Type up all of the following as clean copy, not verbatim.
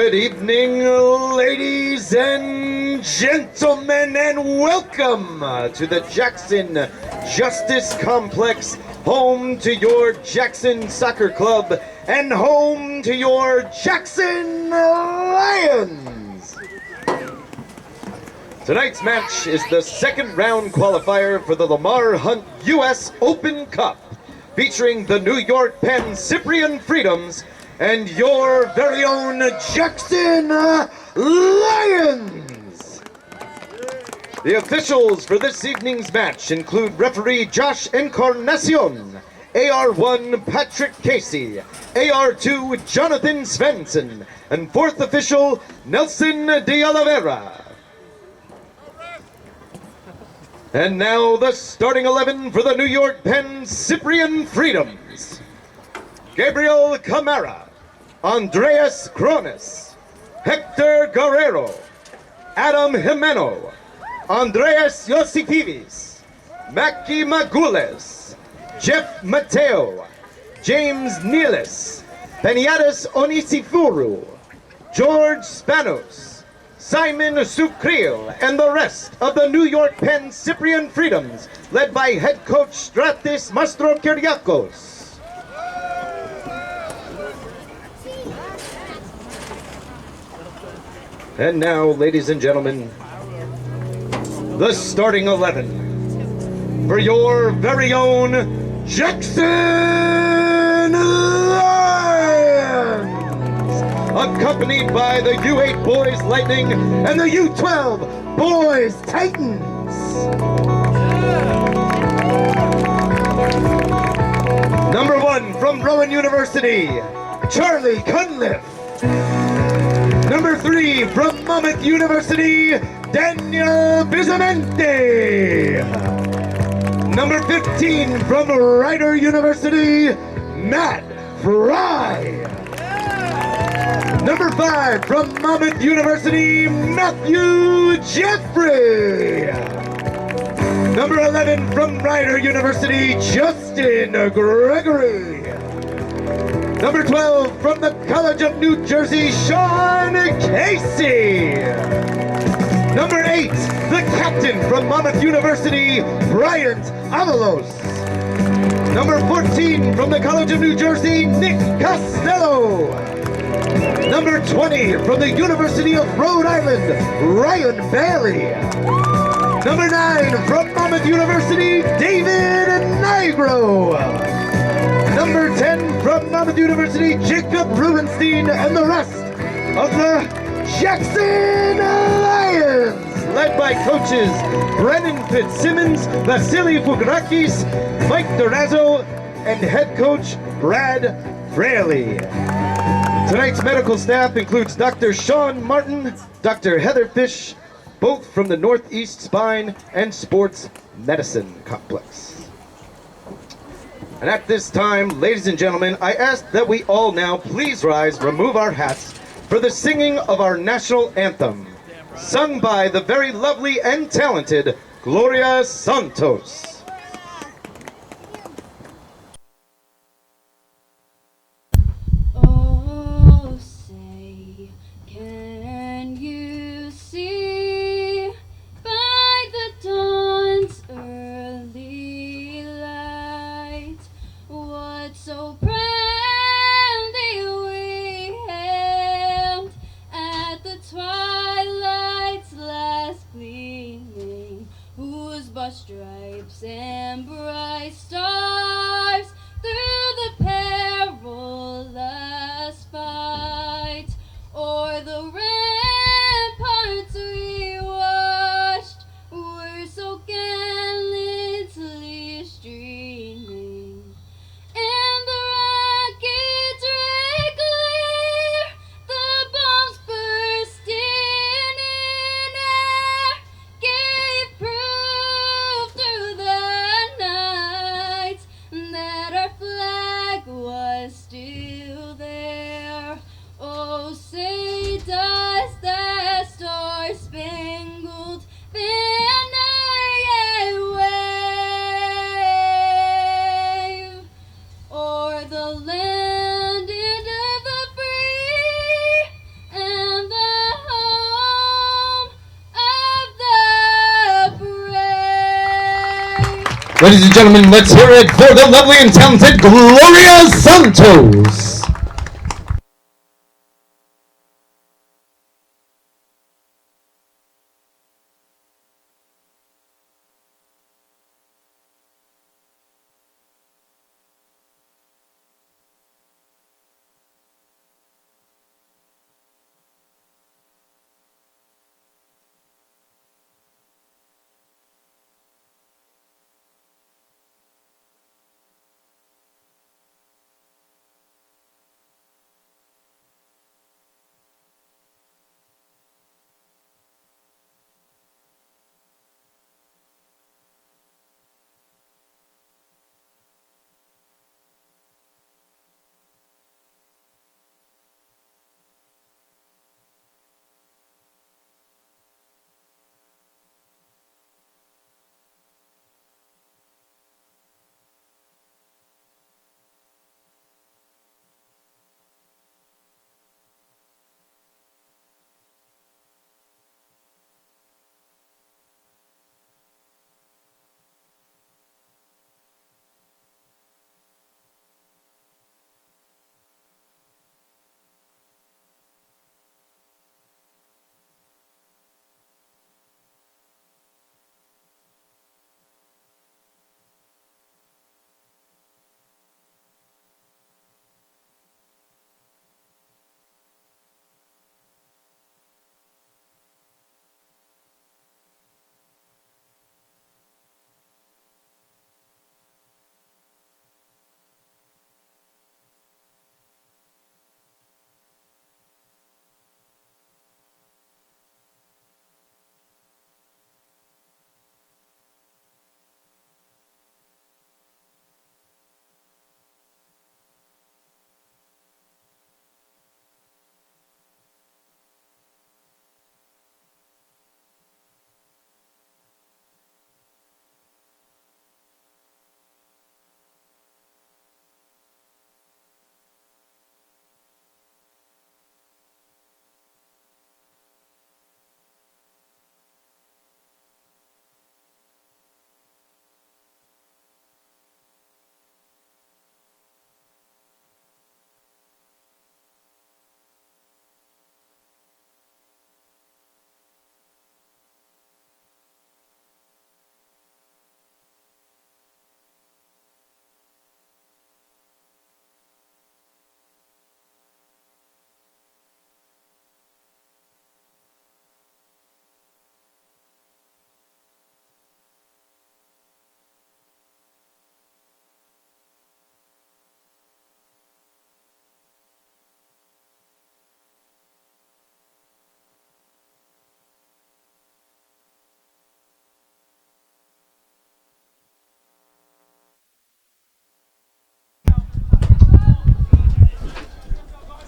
Good evening, ladies and gentlemen, and welcome to the Jackson Justice Complex, home to your Jackson Soccer Club and home to your Jackson Lions. Tonight's match is the second round qualifier for the Lamar Hunt U.S. Open Cup, featuring the New York Pancyprian Freedoms and your very own Jackson Lions. The officials for this evening's match include referee Josh Encarnacion, AR1 Patrick Casey, AR2 Jonathan Svensson, and fourth official Nelson de Oliveira. And now the starting 11 for the New York Pancyprian Freedoms. Gabriel Camara, Andreas Cronis, Hector Guerrero, Adam Jimeno, Andreas Yosifides, Maki Magules, Jeff Mateo, James Nealis, Peniatis Onisifuru, George Spanos, Simon Sucril, and the rest of the New York Pancyprian Freedoms, led by head coach Stratis Mastro Kyriakos. And now, ladies and gentlemen, the starting 11 for your very own Jackson Lions, accompanied by the U8 Boys Lightning and the U12 Boys Titans. Number 1 from Rowan University, Charlie Cunliffe. Number 3 from Monmouth University, Daniel Bizamente. Number 15 from Rider University, Matt Fry. Number 5 from Monmouth University, Matthew Jeffrey. Number 11 from Rider University, Justin Gregory. Number 12 from the College of New Jersey, Sean Casey. Number 8, the captain from Monmouth University, Bryant Avalos. Number 14 from the College of New Jersey, Nick Costello. Number 20 from the University of Rhode Island, Ryan Bailey. Number 9 from Monmouth University, David Nigro. Number 10 from Monmouth University, Jacob Rubenstein, and the rest of the Jackson Lions, led by coaches Brennan Fitzsimmons, Vasily Fugrakis, Mike Durazzo, and head coach Brad Fraley. Tonight's medical staff includes Dr. Sean Martin, Dr. Heather Fish, both from the Northeast Spine and Sports Medicine Complex. And at this time, ladies and gentlemen, I ask that we all now please rise, remove our hats for the singing of our national anthem, sung by the very lovely and talented Gloria Santos. Oh, say, can you see by the dawn's early light what so proudly we hailed at the twilight's last gleaming, whose broad stripes and bright stars through the perilous fight o'er the ramparts we watched were so gallantly streaming, and the rockets regular, the bombs bursting in air, gave proof through the night Ladies and gentlemen, let's hear it for the lovely and talented Gloria Santos.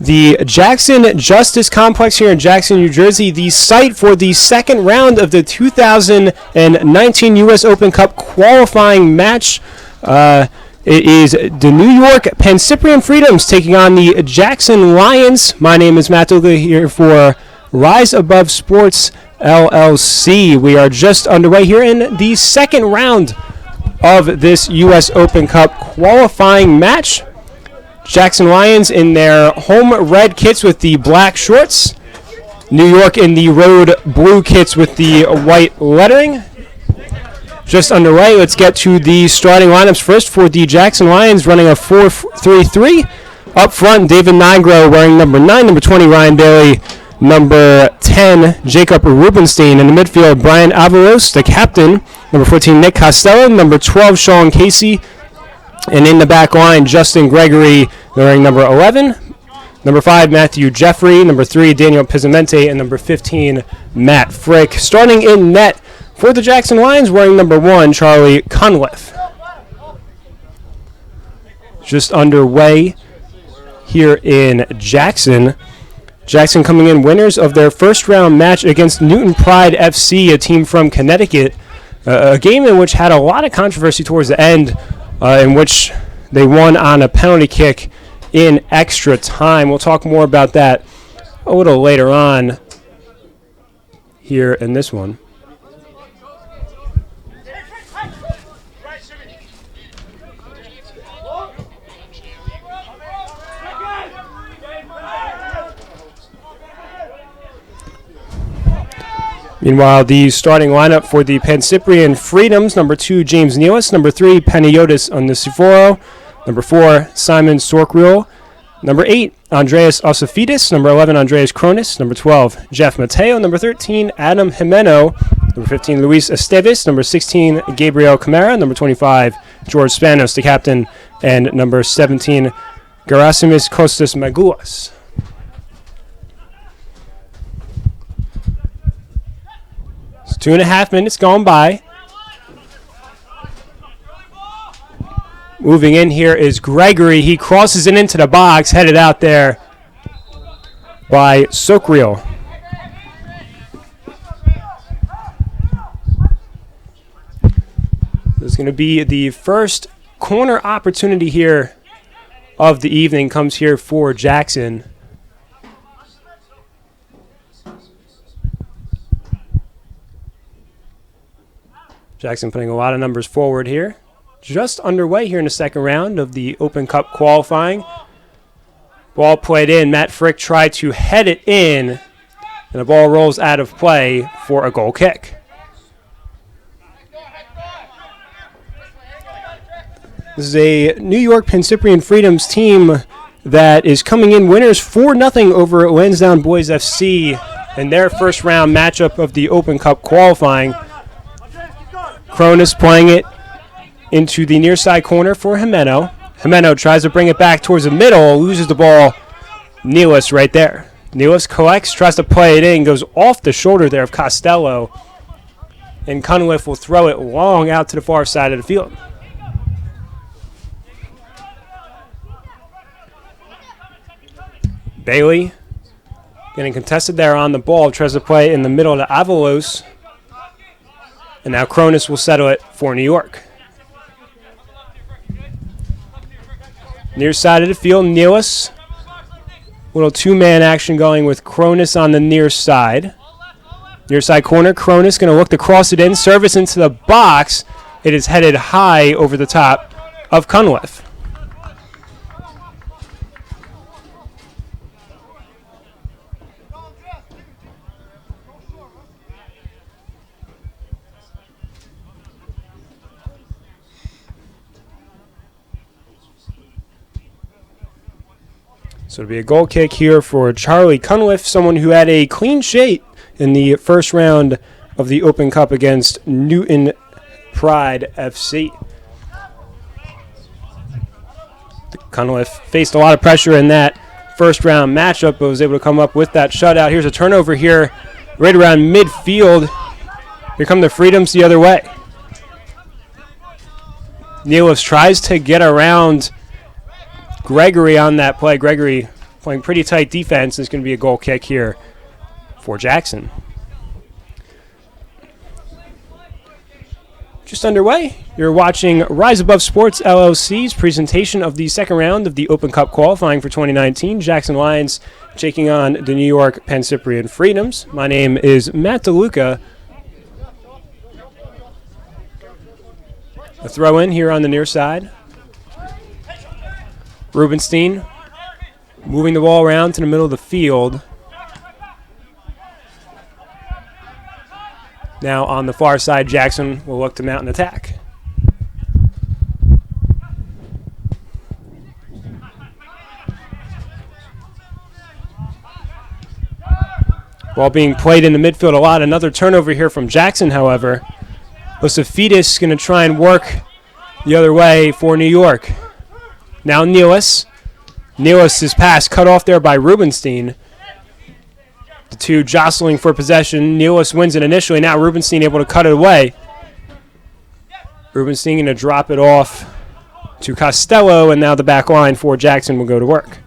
The Jackson Justice Complex here in Jackson, New Jersey, the site for the second round of the 2019 U.S. Open Cup qualifying match. It is the New York Pancyprian Freedoms taking on the Jackson Lions. My name is Matt Douglas here for Rise Above Sports LLC. We are just underway here in the second round of this U.S. Open Cup qualifying match. Jackson Lions in their home red kits with the black shorts. New York in the road blue kits with the white lettering. Just underway. Let's get to the starting lineups first for the Jackson Lions, running a 4-3-3. Up front, David Nigro wearing number 9, number 20, Ryan Bailey, number 10, Jacob Rubenstein. In the midfield, Brian Avalos, the captain, number 14, Nick Costello, number 12, Sean Casey. And in the back line, Justin Gregory wearing number 11, number 5, Matthew Jeffrey, number 3, Daniel Pizzamente, and number 15, Matt Frick. Starting in net for the Jackson Lions, wearing number 1, Charlie Cunliffe. Just underway here in Jackson. Jackson coming in winners of their first round match against Newton Pride FC, a team from Connecticut. A game in which had a lot of controversy towards the end, in which they won on a penalty kick in extra time. We'll talk more about that a little later on here in this one. Meanwhile, the starting lineup for the Pancyprian Freedoms: number 2, James Nealis; number 3, Panagiotis Onisiforo; number 4, Simon Storkriel; number 8, Andreas Osifidis; number 11, Andreas Kronis; number 12, Jeff Mateo; number 13, Adam Jimeno; number 15, Luis Esteves; number 16, Gabriel Camara; number 25, George Spanos, the captain; and number 17, Gerasimis Kostas Magoulas. So 2.5 minutes gone by. Moving in here is Gregory. He crosses it into the box, headed out there by Sokriel. This is going to be the first corner opportunity here of the evening. Comes here for Jackson. Jackson putting a lot of numbers forward here. Just underway here in the second round of the Open Cup qualifying. Ball played in. Matt Frick tried to head it in, and the ball rolls out of play for a goal kick. This is a New York Pancyprian Freedoms team that is coming in winners 4-0 over Lansdowne Boys FC in their first round matchup of the Open Cup qualifying. Cronus playing it into the near side corner for Jimeno. Jimeno tries to bring it back towards the middle, loses the ball. Nealis right there. Nealis collects, tries to play it in, goes off the shoulder there of Costello. And Cunliffe will throw it long out to the far side of the field. Bailey getting contested there on the ball, tries to play in the middle to Avalos. And now Cronus will settle it for New York. Near side of the field, Nealis. Little two-man action going with Cronus on the near side. Near side corner, Cronus going to look to cross it in, service into the box. It is headed high over the top of Cunliffe. So it'll be a goal kick here for Charlie Cunliffe, someone who had a clean sheet in the first round of the Open Cup against Newton Pride FC. Cunliffe faced a lot of pressure in that first round matchup, but was able to come up with that shutout. Here's a turnover here right around midfield. Here come the Freedoms the other way. Nealis tries to get around Gregory on that play. Gregory playing pretty tight defense. It's going to be a goal kick here for Jackson. Just underway. You're watching Rise Above Sports LLC's presentation of the second round of the Open Cup qualifying for 2019. Jackson Lions taking on the New York Pancyprian Freedoms. My name is Matt DeLuca. A throw in here on the near side. Rubenstein moving the ball around to the middle of the field. Now on the far side, Jackson will look to mount an attack. Ball being played in the midfield a lot. Another turnover here from Jackson, however. Osifidis going to try and work the other way for New York. Now Nealis. Nealis' pass cut off there by Rubenstein. The two jostling for possession. Nealis wins it initially. Now Rubenstein able to cut it away. Rubenstein going to drop it off to Costello, and now the back line for Jackson will go to work.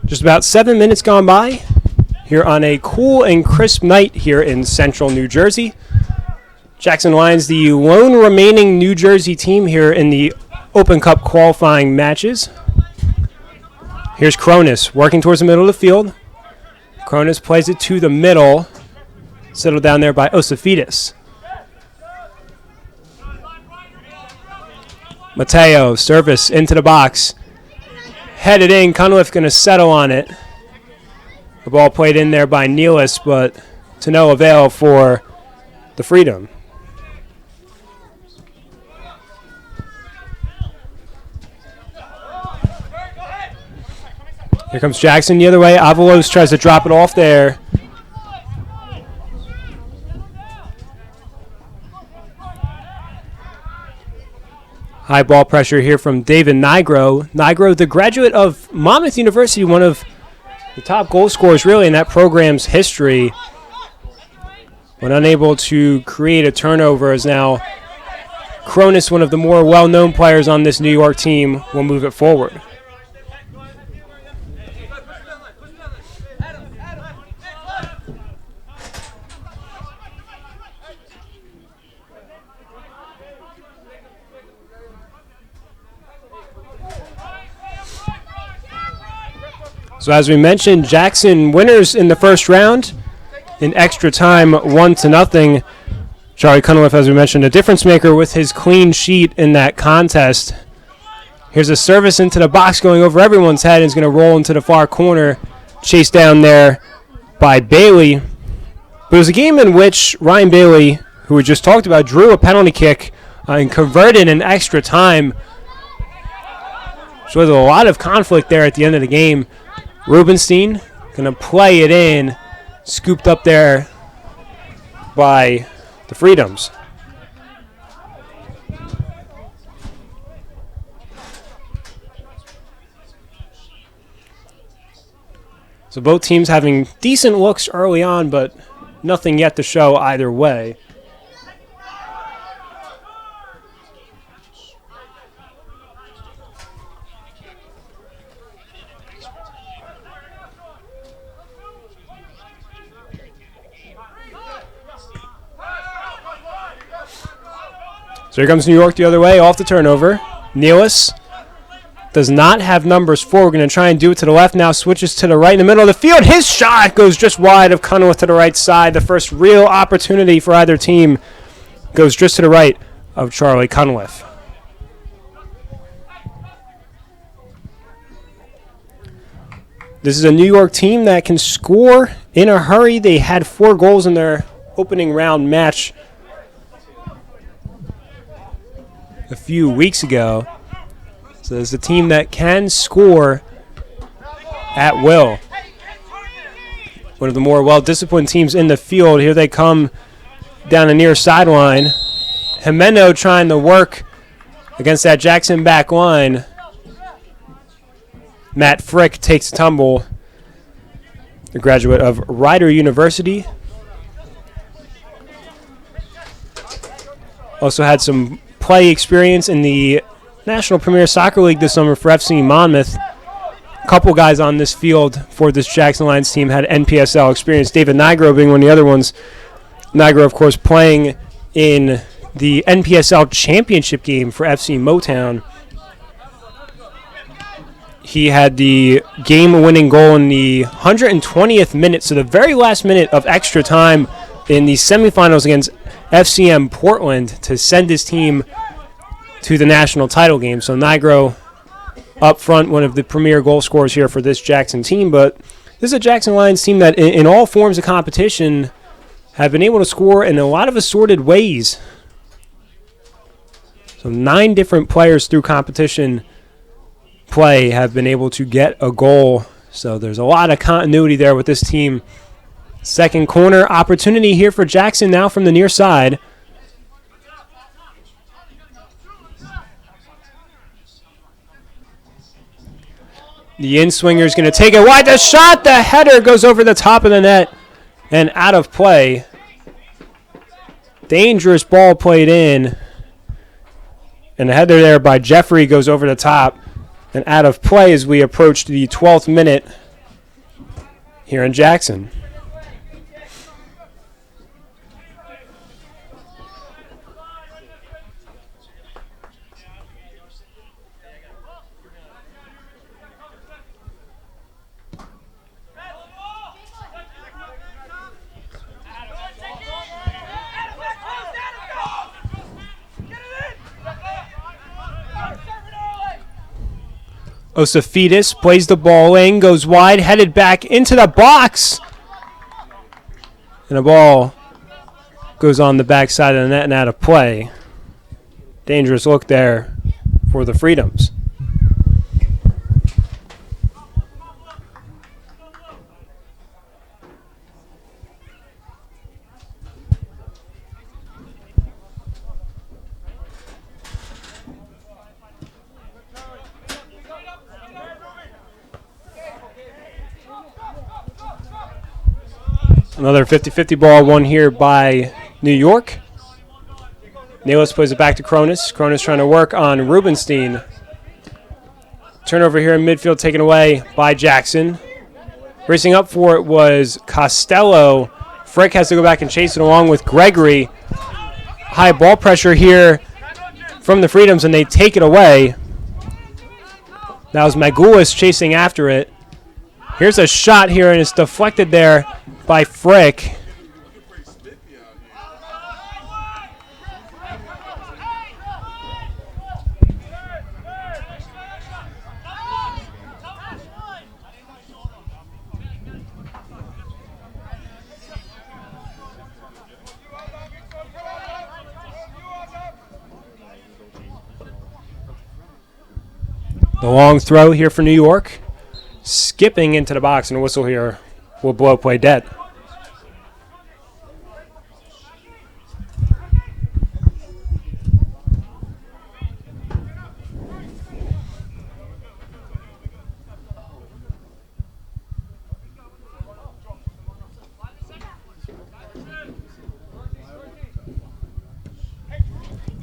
Just about 7 minutes gone by here on a cool and crisp night here in central New Jersey. Jackson Lions, the lone remaining New Jersey team here in the Open Cup qualifying matches. Here's Cronus working towards the middle of the field. Cronus plays it to the middle. Settled down there by Osafidis. Mateo, service into the box. Headed in, Cunliffe going to settle on it. The ball played in there by Nealis, but to no avail for the Freedom. Here comes Jackson the other way. Avalos tries to drop it off there. High ball pressure here from David Nigro. Nigro, the graduate of Monmouth University, one of the top goal scorers really in that program's history. When unable to create a turnover, as now Cronus, one of the more well-known players on this New York team, will move it forward. So as we mentioned, Jackson winners in the first round in extra time, 1-0. Charlie Cunliffe, as we mentioned, a difference maker with his clean sheet in that contest. Here's a service into the box going over everyone's head and is going to roll into the far corner, chased down there by Bailey. But it was a game in which Ryan Bailey, who we just talked about, drew a penalty kick and converted in extra time. So there was a lot of conflict there at the end of the game. Rubenstein going to play it in, scooped up there by the Freedoms. So both teams having decent looks early on, but nothing yet to show either way. So here comes New York the other way, off the turnover. Nealis does not have numbers 4. We're going to try and do it to the left now. Switches to the right in the middle of the field. His shot goes just wide of Cunliffe to the right side. The first real opportunity for either team goes just to the right of Charlie Cunliffe. This is a New York team that can score in a hurry. They had 4 goals in their opening round match a few weeks ago. So there's a team that can score at will. One of the more well-disciplined teams in the field. Here they come down the near sideline. Jimeno trying to work against that Jackson back line. Matt Frick takes a tumble. The graduate of Rider University. Also had some play experience in the National Premier Soccer League this summer for FC Monmouth. A couple guys on this field for this Jackson Lions team had NPSL experience. David Nigro being one of the other ones. Nigro, of course, playing in the NPSL championship game for FC Motown. He had the game-winning goal in the 120th minute, so the very last minute of extra time in the semifinals against FCM Portland to send his team to the national title game. So Nigro up front, one of the premier goal scorers here for this Jackson team. But this is a Jackson Lions team that in all forms of competition have been able to score in a lot of assorted ways. So 9 different players through competition play have been able to get a goal. So there's a lot of continuity there with this team. Second corner opportunity here for Jackson now from the near side. The in-swinger is going to take it wide. The shot, the header goes over the top of the net and out of play. Dangerous ball played in. And the header there by Jeffrey goes over the top and out of play as we approach the 12th minute here in Jackson. Osafidis plays the ball in, goes wide, headed back into the box. And the ball goes on the backside of the net and out of play. Dangerous look there for the Freedoms. Another 50-50 ball won here by New York. Nealis plays it back to Cronus. Cronus trying to work on Rubenstein. Turnover here in midfield taken away by Jackson. Racing up for it was Costello. Frick has to go back and chase it along with Gregory. High ball pressure here from the Freedoms, and they take it away. That was Magoulis chasing after it. Here's a shot here, and it's deflected there by Frick. The long throw here for New York. Skipping into the box, and a whistle here will blow play dead.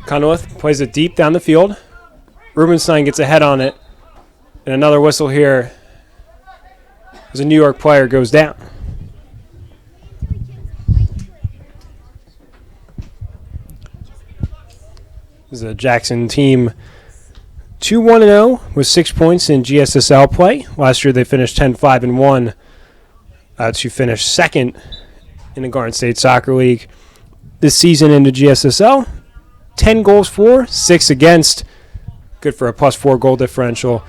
Conowith plays it deep down the field. Rubenstein gets a head on it. And another whistle here as a New York player goes down. This is a Jackson team 2-1-0 with 6 points in GSSL play. Last year they finished 10-5-1 to finish second in the Garden State Soccer League. This season into GSSL, 10 goals for, 6 against. Good for a +4 goal differential.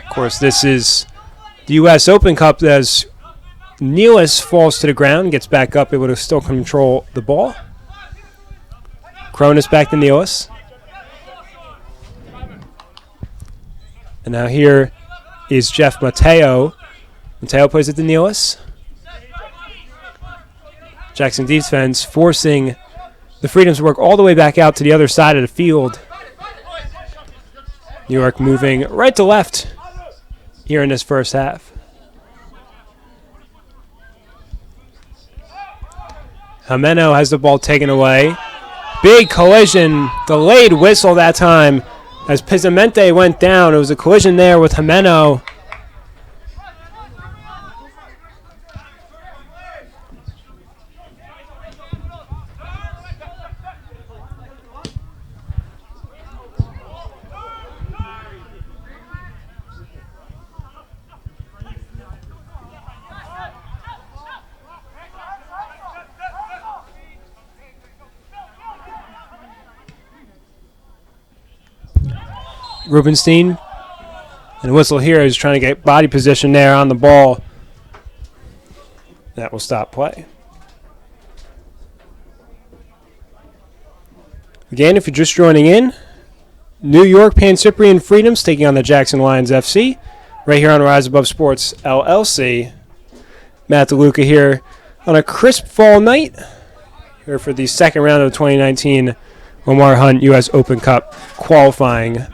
Of course, this is the U.S. Open Cup as Nealis falls to the ground, gets back up, able to still control the ball. Cronus back to Nealis. And now here is Jeff Mateo. Mateo plays it to Nealis. Jackson defense forcing the Freedoms to work all the way back out to the other side of the field. New York moving right to left here in this first half. Jimeno has the ball taken away. Big collision, delayed whistle that time as Pizzamente went down. It was a collision there with Jimeno. Rubenstein, and whistle here is trying to get body position there on the ball. That will stop play. Again, if you're just joining in, New York Pancyprian Freedoms taking on the Jackson Lions FC right here on Rise Above Sports LLC. Matt DeLuca here on a crisp fall night here for the second round of the 2019 Lamar Hunt U.S. Open Cup qualifying.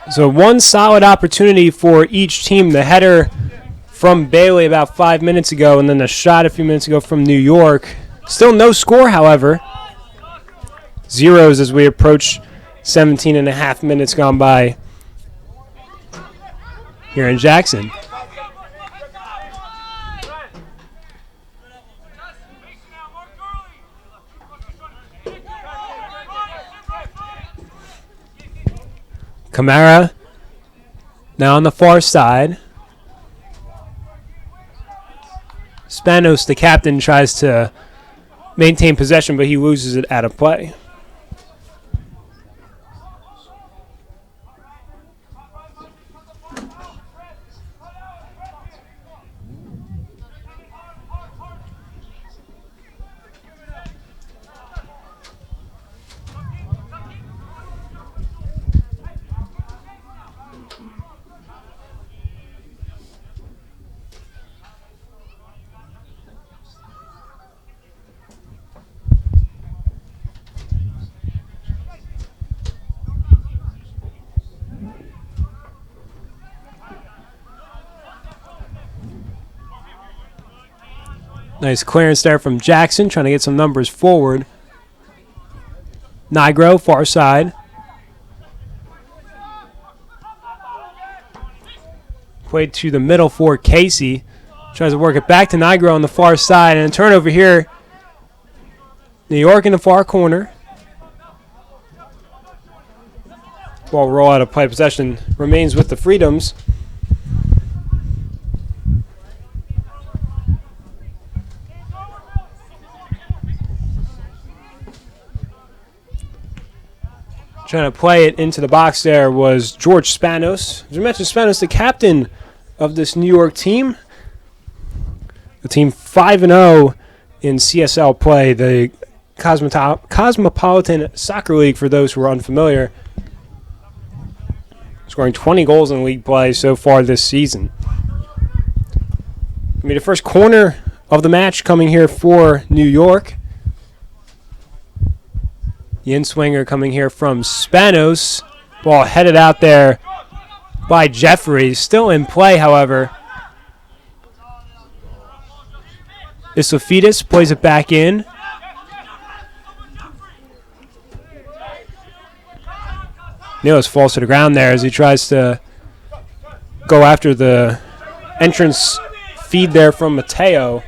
So one solid opportunity for each team. The header from Bailey about 5 minutes ago, and then the shot a few minutes ago from New York. Still no score, however. Zeros as we approach 17 and a half minutes gone by here in Jackson. Kamara now on the far side. Spanos, the captain, tries to maintain possession, but he loses it out of play. Nice clearance there from Jackson, trying to get some numbers forward. Nigro, far side. Played to the middle for Casey. Tries to work it back to Nigro on the far side. And a turnover here. New York in the far corner. Ball roll out of play. Possession remains with the Freedoms. Trying to play it into the box there was George Spanos. As we mentioned, Spanos, the captain of this New York team. The team 5-0 in CSL play, the Cosmopolitan Soccer League, for those who are unfamiliar. Scoring 20 goals in league play so far this season. The first corner of the match coming here for New York. The in-swinger coming here from Spanos. Ball headed out there by Jeffries. Still in play, however. Isofidis plays it back in. Nealis falls to the ground there as he tries to go after the entrance feed there from Mateo.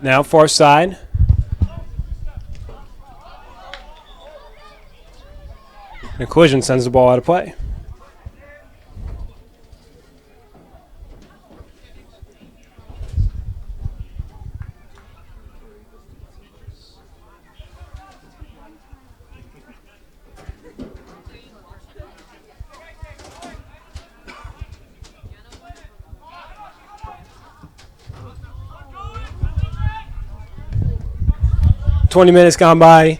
Now far side. And a collision sends the ball out of play. "20 minutes gone by.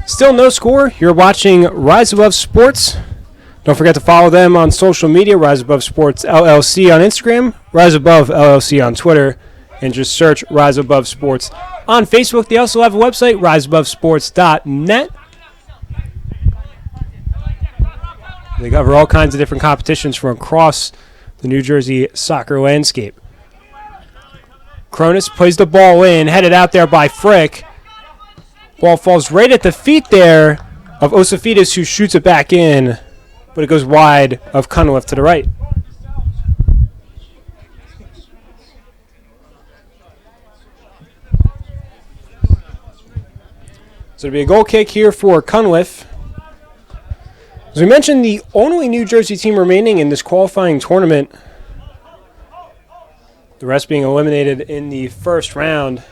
Still no score. You're watching Rise Above Sports. Don't forget to follow them on social media. Rise Above Sports LLC on Instagram. Rise Above LLC on Twitter. And just search Rise Above Sports on Facebook. They also have a website, riseabovesports.net. They cover all kinds of different competitions from across the New Jersey soccer landscape. Cronus plays the ball in, headed out there by Frick. Ball falls right at the feet there of Osafidis, who shoots it back in, but it goes wide of Cunliffe to the right. So it'll be a goal kick here for Cunliffe. As we mentioned, the only New Jersey team remaining in this qualifying tournament, the rest being eliminated in the first round.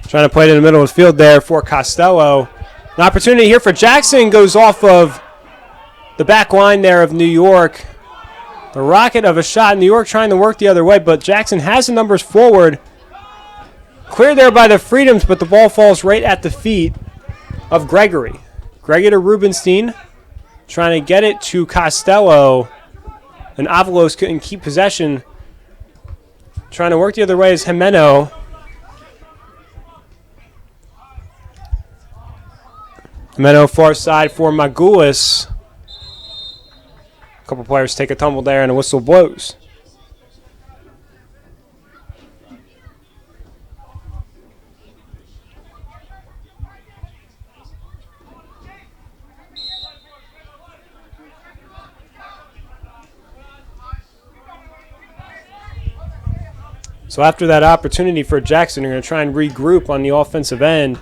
Trying to play it in the middle of the field there for Costello. An opportunity here for Jackson, goes off of the back line there of New York. The rocket of a shot. New York trying to work the other way, but Jackson has the numbers forward. Cleared there by the Freedoms, but the ball falls right at the feet of Gregory. Gregory to Rubenstein, trying to get it to Costello, and Avalos couldn't keep possession. Trying to work the other way is Jimeno. Jimeno far side for Magulis. A couple players take a tumble there, and a whistle blows. So after that opportunity for Jackson, they're going to try and regroup on the offensive end.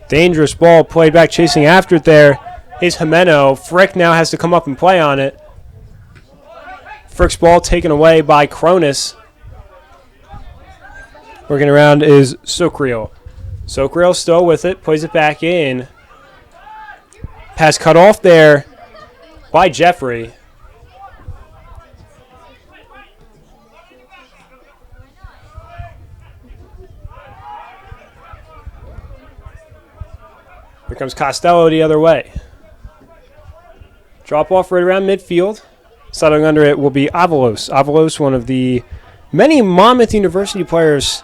Dangerous ball played back, chasing after it there is Jimeno. Frick now has to come up and play on it. Frick's ball taken away by Cronus. Working around is Sokriel. Sokriel still with it, plays it back in. Pass cut off there by Jeffrey. Here comes Costello the other way. Drop off right around midfield. Settling under it will be Avalos. Avalos, one of the many Monmouth University players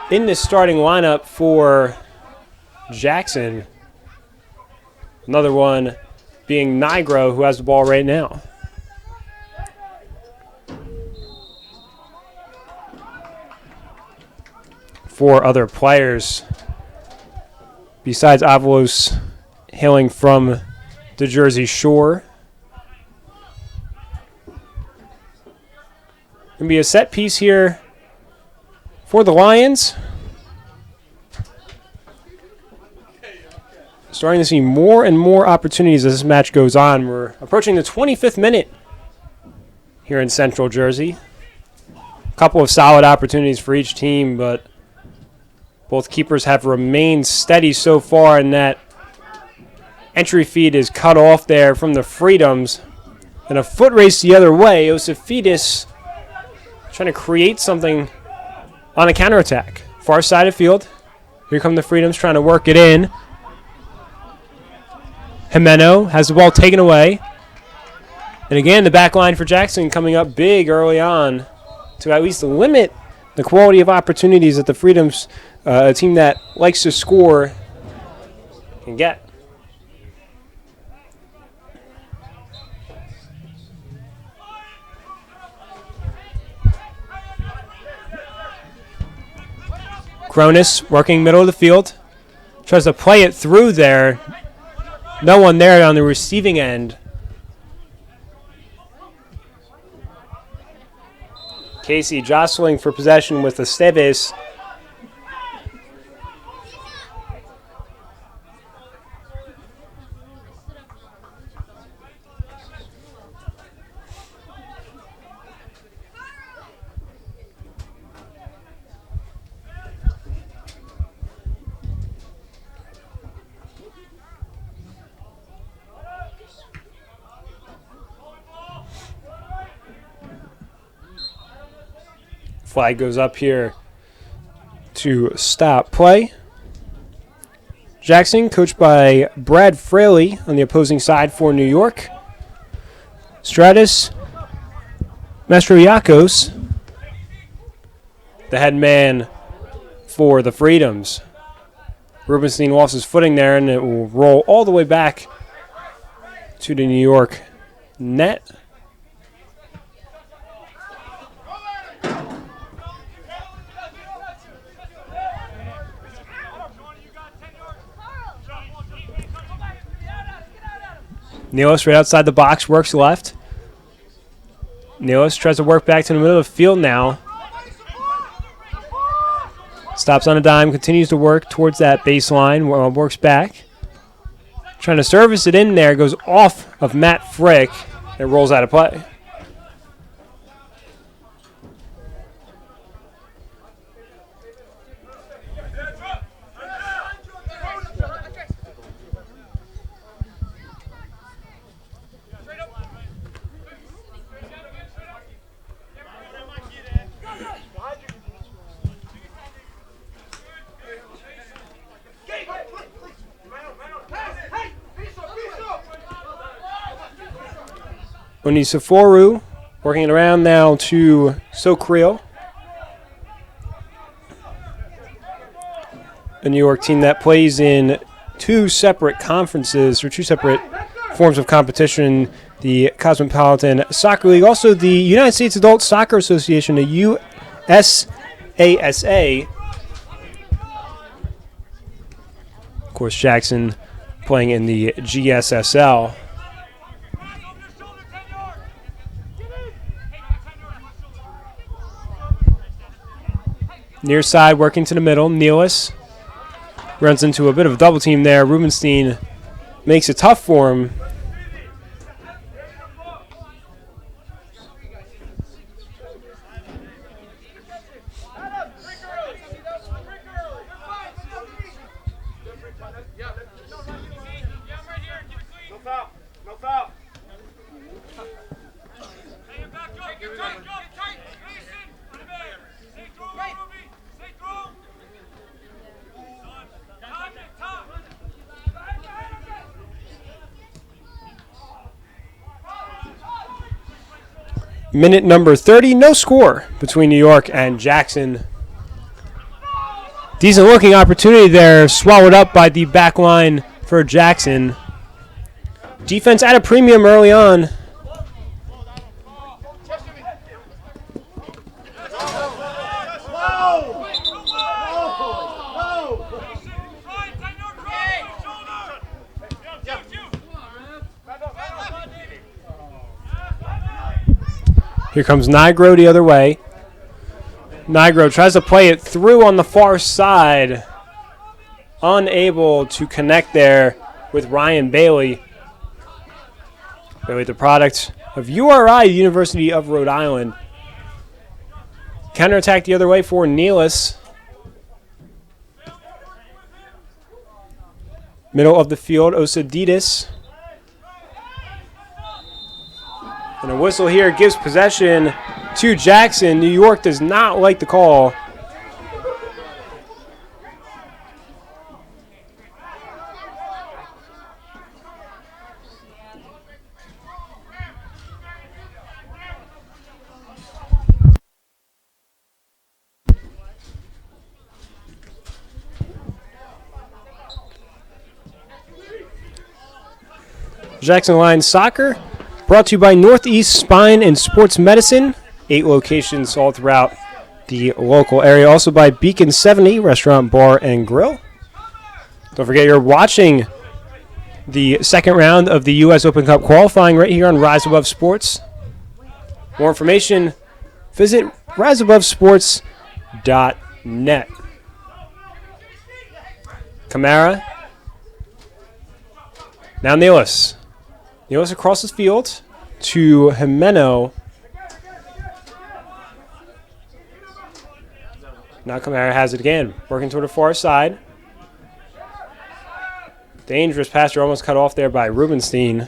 in this starting lineup for Jackson. Another one being Nigro, who has the ball right now. Four other players besides Avalos hailing from the Jersey Shore. Going to be a set piece here for the Lions. Starting to see more and more opportunities as this match goes on. We're approaching the 25th minute here in Central Jersey. A couple of solid opportunities for each team, but both keepers have remained steady so far, and that entry feed is cut off there from the Freedoms. And a foot race the other way. Osifidis trying to create something on a counterattack. Far side of field. Here come the Freedoms trying to work it in. Jimeno has the ball taken away. And again, the back line for Jackson coming up big early on to at least limit the quality of opportunities that the Freedoms, a team that likes to score, can get. Cronus working middle of the field. Tries to play it through there. No one there on the receiving end. Casey jostling for possession with Esteves. Flag goes up here to stop play. Jackson, coached by Brad Fraley on the opposing side for New York. Stratus Mastroiakos, the head man for the Freedoms. Rubenstein lost his footing there, and it will roll all the way back to the New York net. Nealis right outside the box, works left. Nealis tries to work back to the middle of the field now. Stops on a dime, continues to work towards that baseline, works back. Trying to service it in there, goes off of Matt Frick, and rolls out of play. Onisaforu working it around now to Sokreel. A New York team that plays in two separate conferences or two separate forms of competition, the Cosmopolitan Soccer League, also the United States Adult Soccer Association, the USASA. Of course, Jackson playing in the GSSL. Near side working to the middle, Nealis runs into a bit of a double team there. Rubenstein makes it tough for him. Minute number 30, no score between New York and Jackson. Decent looking opportunity there, swallowed up by the back line for Jackson. Defense at a premium early on. Here comes Nigro the other way. Nigro tries to play it through on the far side. Unable to connect there with Ryan Bailey. Bailey, the product of URI, University of Rhode Island. Counterattack the other way for Nealis. Middle of the field, Osadidis. And a whistle here gives possession to Jackson. New York does not like the call. Jackson Lions Soccer, brought to you by Northeast Spine and Sports Medicine. 8 locations all throughout the local area. Also by Beacon 70 Restaurant, Bar, and Grill. Don't forget you're watching the second round of the U.S. Open Cup qualifying right here on Rise Above Sports. More information, visit riseabovesports.net. Kamara. Now Nealis. Nealis across the field to Jimeno. Now Kamara has it again. Working toward the far side. Dangerous passer almost cut off there by Rubenstein.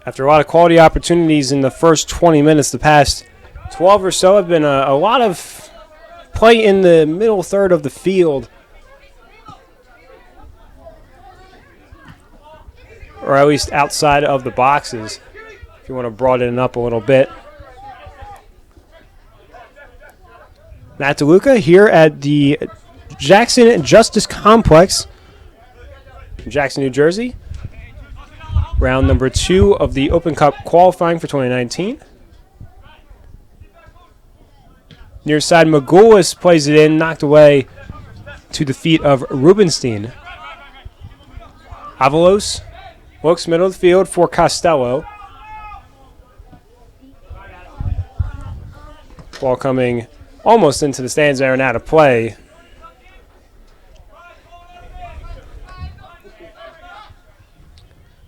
After a lot of quality opportunities in the first 20 minutes, the past 12 or so have been a lot of play in the middle third of the field. Or at least outside of the boxes, if you want to broaden it up a little bit. Matt DeLuca here at the Jackson Justice Complex in Jackson, New Jersey. Round number 2 of the Open Cup qualifying for 2019. Near side, Magoulas plays it in, knocked away to the feet of Rubenstein. Avalos looks middle of the field for Costello. Ball coming almost into the stands there and out of play.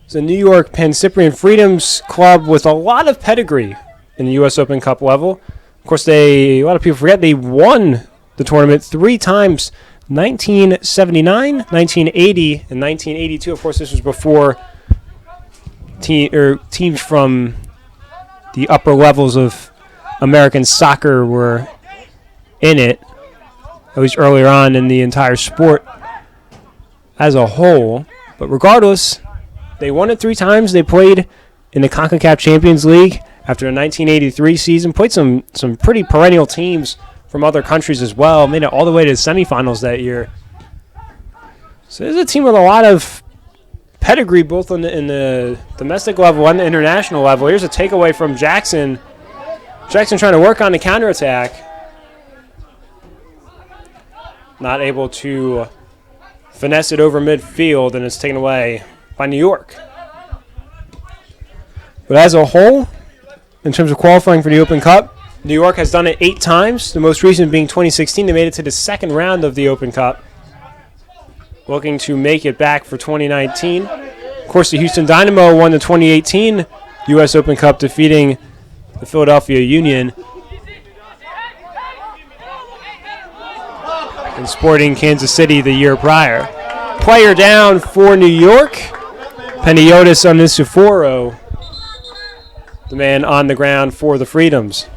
It's a New York Pancyprian Freedoms club with a lot of pedigree in the U.S. Open Cup level. Of course, a lot of people forget they won the tournament 3 times, 1979, 1980, and 1982. Of course, this was before teams from the upper levels of American soccer were in it, at least earlier on in the entire sport as a whole. But regardless, they won it 3 times. They played in the CONCACAF Champions League after the 1983 season, played some pretty perennial teams from other countries as well, made it all the way to the semifinals that year. So there's a team with a lot of pedigree both in the domestic level and the international level. Here's a takeaway from Jackson. Jackson trying to work on the counterattack. Not able to finesse it over midfield, and it's taken away by New York. But as a whole, in terms of qualifying for the Open Cup, New York has done it 8 times, the most recent being 2016. They made it to the second round of the Open Cup, looking to make it back for 2019. Of course, the Houston Dynamo won the 2018 U.S. Open Cup, defeating the Philadelphia Union. And Sporting Kansas City the year prior. Player down for New York, Panagiotis Onisiforo, the man on the ground for the Freedoms.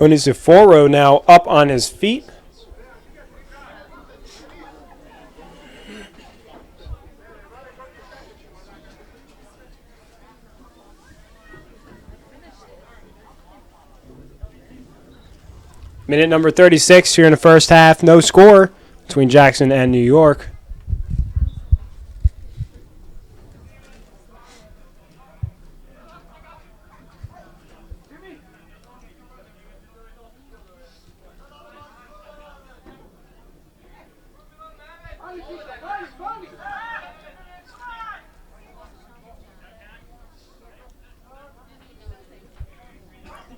Onisiforo now up on his feet. Minute number 36 here in the first half. No score between Jackson and New York.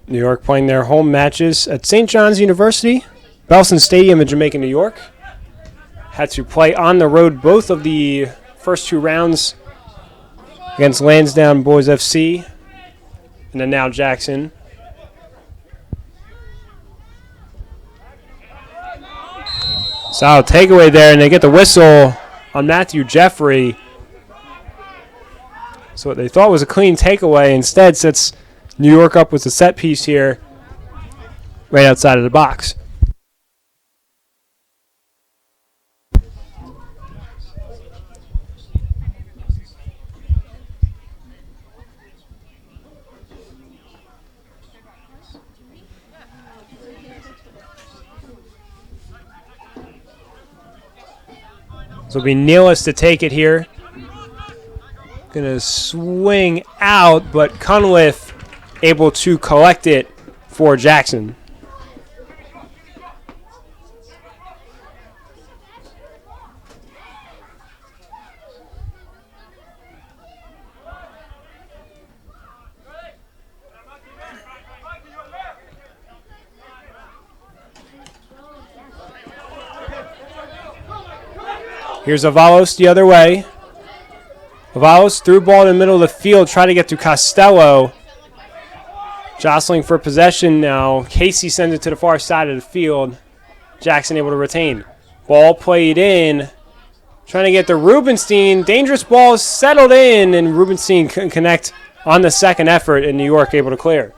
New York playing their home matches at St. John's University, Belson Stadium in Jamaica, New York. Had to play on the road both of the first 2 rounds against Lansdowne Boys FC and then now Jackson. Solid takeaway there, and they get the whistle on Matthew Jeffrey. So what they thought was a clean takeaway instead sets New York up with a set piece here right outside of the box. So it'll be Nealis to take it here. Gonna swing out, but Cunliffe able to collect it for Jackson. Here's Avalos the other way. Avalos threw ball in the middle of the field, trying to get to Costello. Jostling for possession now. Casey sends it to the far side of the field. Jackson able to retain. Ball played in. Trying to get to Rubenstein. Dangerous ball settled in, and Rubenstein couldn't connect on the second effort, and New York able to clear.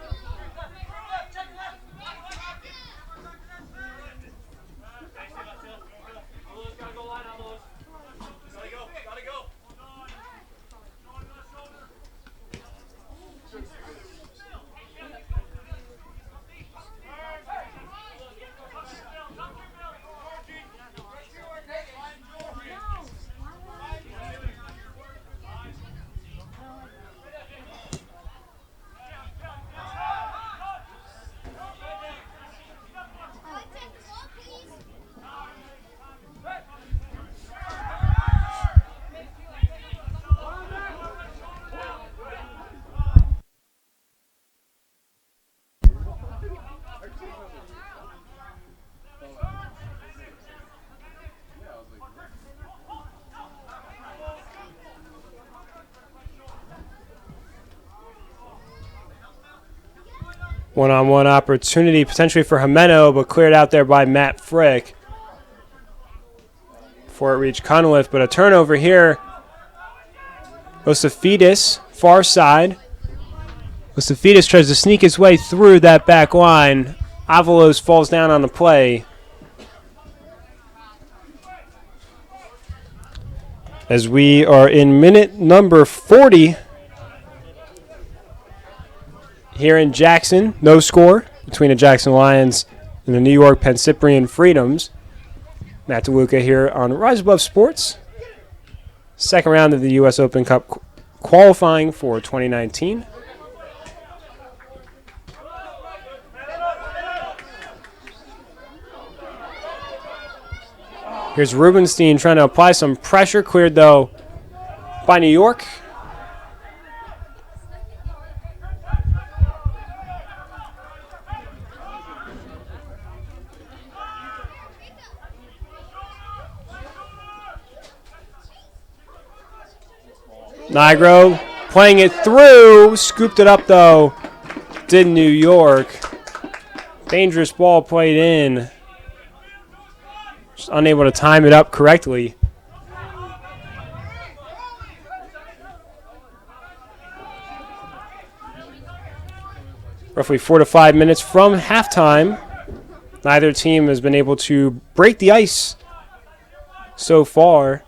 One-on-one opportunity potentially for Jimeno, but cleared out there by Matt Frick before it reached Cunliffe. But a turnover here. Ostafidis, far side. Ostafidis tries to sneak his way through that back line. Avalos falls down on the play. As we are in minute number 40 here in Jackson. No score between the Jackson Lions and the New York Pancyprian Freedoms. Matt DeLuca here on Rise Above Sports. Second round of the U.S. Open Cup qualifying for 2019. Here's Rubenstein trying to apply some pressure. Cleared, though, by New York. Nigro playing it through. Scooped it up, though. Did New York. Dangerous ball played in. Just unable to time it up correctly. Roughly 4 to 5 minutes from halftime. Neither team has been able to break the ice so far.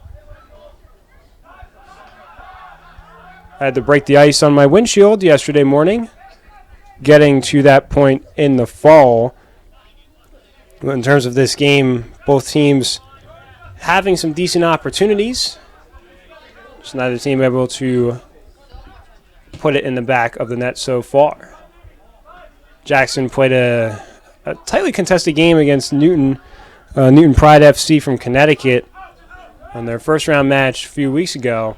I had to break the ice on my windshield yesterday morning, getting to that point in the fall. In terms of this game, both teams having some decent opportunities. Just neither team able to put it in the back of the net so far. Jackson played a tightly contested game against Newton Pride FC from Connecticut on their first round match a few weeks ago.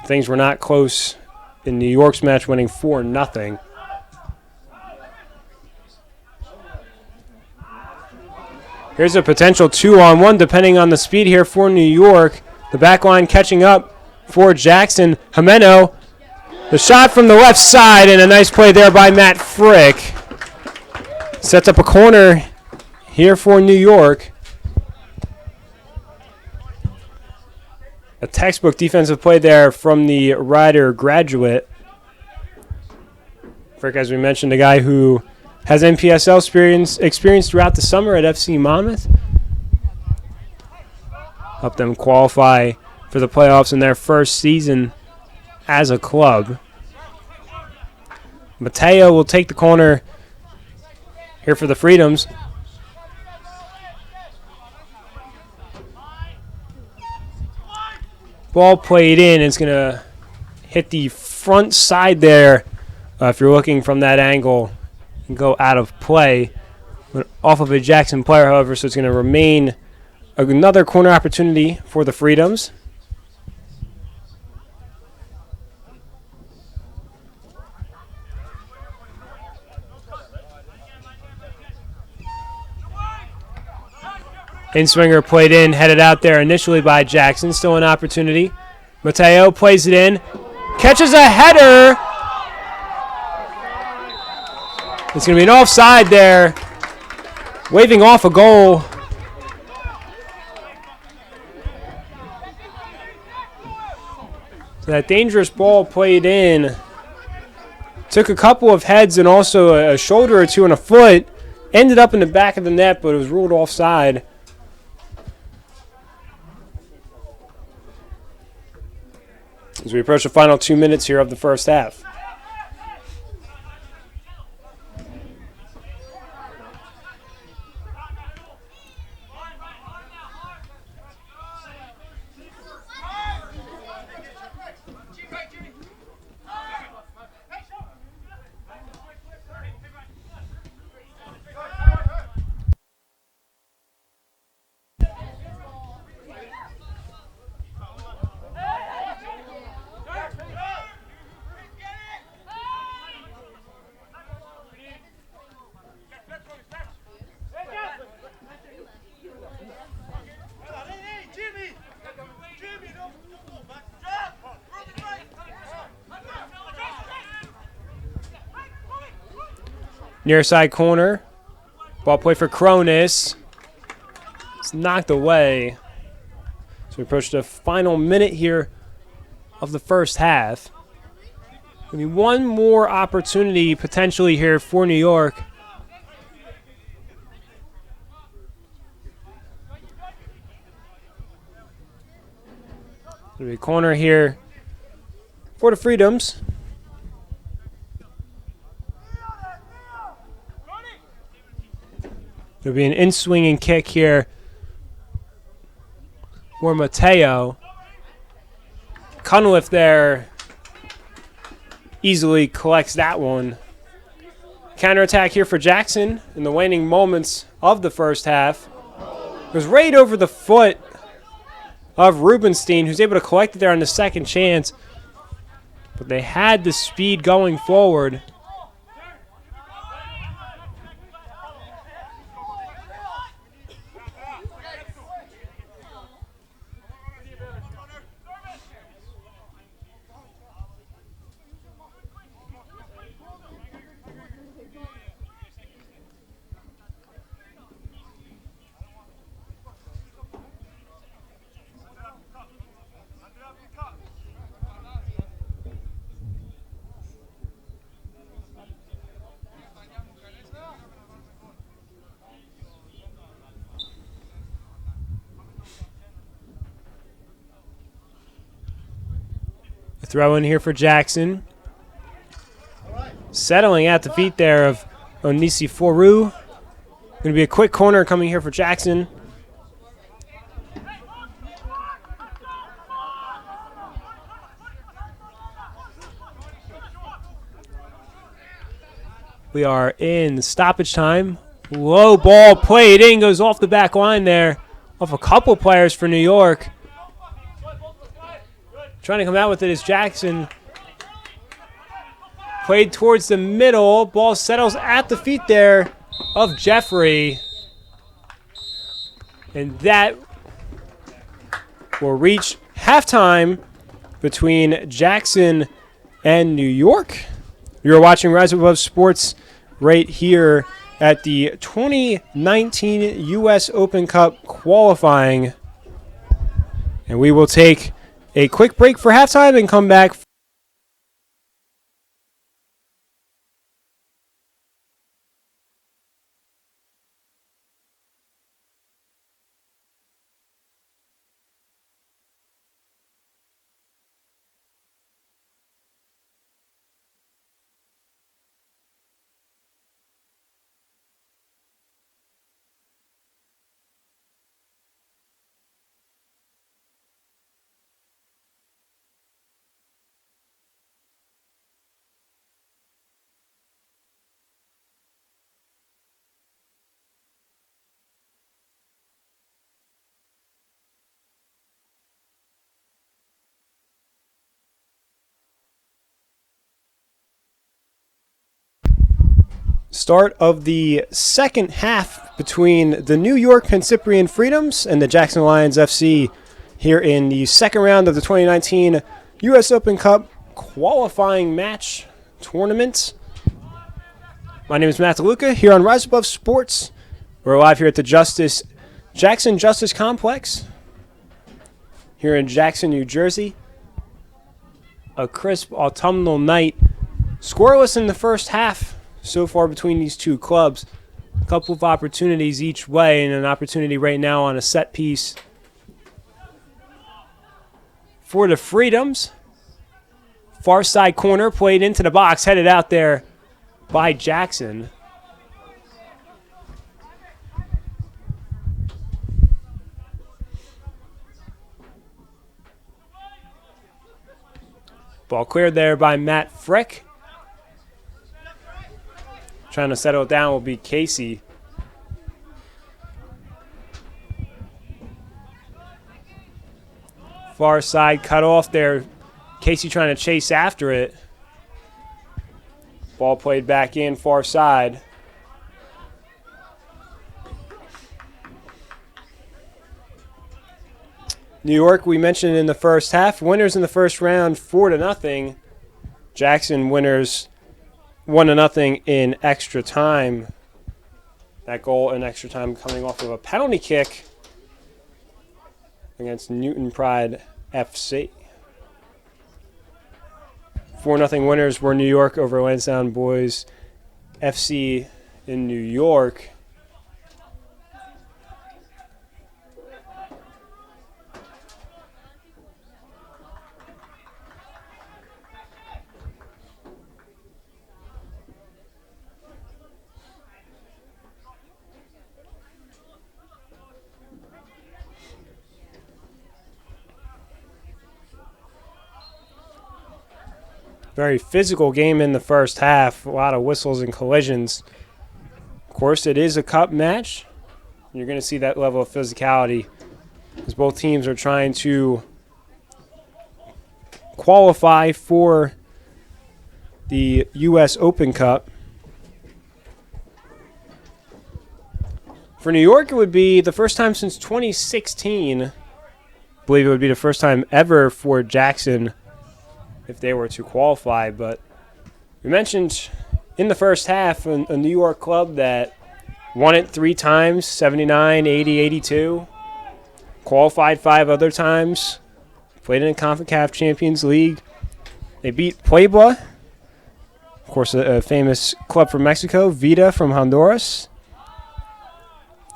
Things were not close in New York's match, winning 4-0. Here's a potential 2-on-1 depending on the speed here for New York. The back line catching up for Jackson. Jimeno, the shot from the left side, and a nice play there by Matt Frick. Sets up a corner here for New York. A textbook defensive play there from the Rider graduate. Frick, as we mentioned, a guy who has NPSL experience throughout the summer at FC Monmouth. Helped them qualify for the playoffs in their first season as a club. Mateo will take the corner here for the Freedoms. Ball played in. It's going to hit the front side there. If you're looking from that angle, and go out of play. But off of a Jackson player, however, so it's going to remain another corner opportunity for the Freedoms. In-swinger played in, headed out there initially by Jackson. Still an opportunity. Mateo plays it in. Catches a header. It's going to be an offside there. Waving off a goal. So that dangerous ball played in. Took a couple of heads and also a shoulder or two and a foot. Ended up in the back of the net, but it was ruled offside. As we approach the final 2 minutes here of the first half. Near side corner. Ball play for Cronus. It's knocked away. So we approach the final minute here of the first half. Gonna be one more opportunity potentially here for New York. Gonna be a corner here for the Freedoms. There'll be an in-swinging kick here for Mateo. Cunliffe there easily collects that one. Counterattack here for Jackson in the waning moments of the first half. It was right over the foot of Rubenstein, who's able to collect it there on the second chance. But they had the speed going forward. Throw in here for Jackson. Settling at the feet there of Onisi Foru. Going to be a quick corner coming here for Jackson. We are in stoppage time. Low ball played in, goes off the back line there. Off a couple players for New York. Trying to come out with it is Jackson. Played towards the middle. Ball settles at the feet there of Jeffrey. And that will reach halftime between Jackson and New York. You're watching Rise Above Sports right here at the 2019 U.S. Open Cup qualifying. And we will take a quick break for halftime and come back. Start of the second half between the New York Pancyprian Freedoms and the Jackson Lions FC here in the second round of the 2019 U.S. Open Cup qualifying match tournament. My name is Matt DeLuca here on Rise Above Sports. We're live here at the Jackson Justice Complex here in Jackson, New Jersey. A crisp autumnal night. Scoreless in the first half so far between these two clubs. A couple of opportunities each way, and an opportunity right now on a set piece for the Freedoms. Far side corner played into the box, headed out there by Jackson. Ball cleared there by Matt Frick. Trying to settle it down will be Casey. Far side cut off there. Casey trying to chase after it. Ball played back in, far side. New York, we mentioned in the first half, winners in the first round 4-0. Jackson winners 1-0 in extra time. That goal in extra time coming off of a penalty kick against Newton Pride FC. 4-0 winners were New York over Lansdowne Boys FC in New York. Very physical game in the first half. A lot of whistles and collisions. Of course, it is a cup match. You're going to see that level of physicality as both teams are trying to qualify for the U.S. Open Cup. For New York, it would be the first time since 2016. I believe it would be the first time ever for Jackson if they were to qualify. But we mentioned in the first half a New York club that won it 3 times, 79, 80, 82. Qualified 5 other times. Played in the CONCACAF Champions League. They beat Puebla, of course a famous club from Mexico, Vida from Honduras.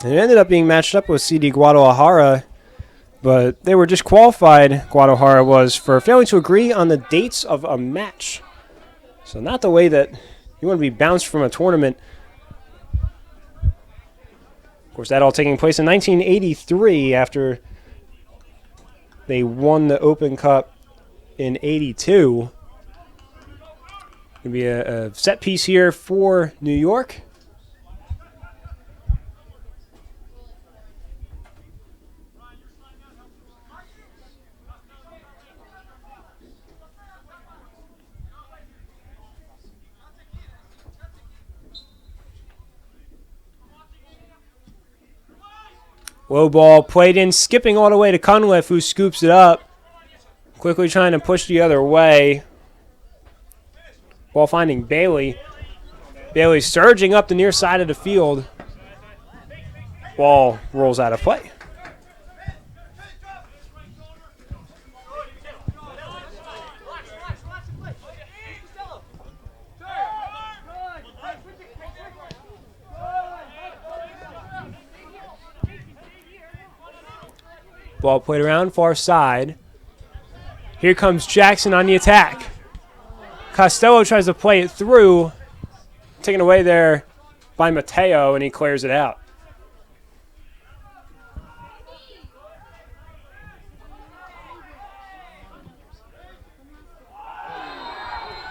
And it ended up being matched up with CD Guadalajara, but they were just qualified, Guadalajara was, for failing to agree on the dates of a match. So not the way that you want to be bounced from a tournament. Of course, that all taking place in 1983 after they won the Open Cup in 82. Going to be a set piece here for New York. Low ball played in, skipping all the way to Cunliffe, who scoops it up. Quickly trying to push the other way. Ball finding Bailey. Bailey surging up the near side of the field. Ball rolls out of play. Ball played around far side. Here comes Jackson on the attack. Costello tries to play it through. Taken away there by Mateo, and he clears it out.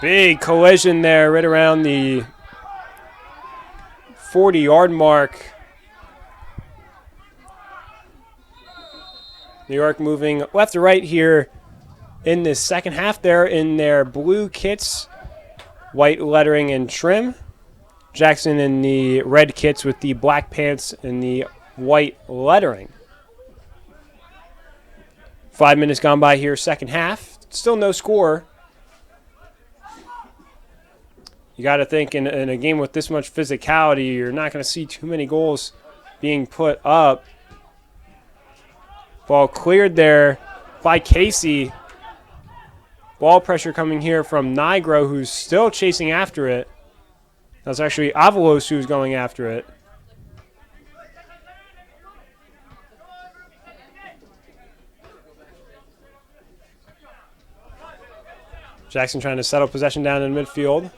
Big collision there right around the 40-yard mark. New York moving left to right here in this second half there in their blue kits, white lettering and trim. Jackson in the red kits with the black pants and the white lettering. 5 minutes gone by here, second half. Still no score. You got to think in a game with this much physicality, you're not going to see too many goals being put up. Ball cleared there by Casey. Ball pressure coming here from Nigro, who's still chasing after it. That's actually Avalos who's going after it. Jackson trying to settle possession down in midfield.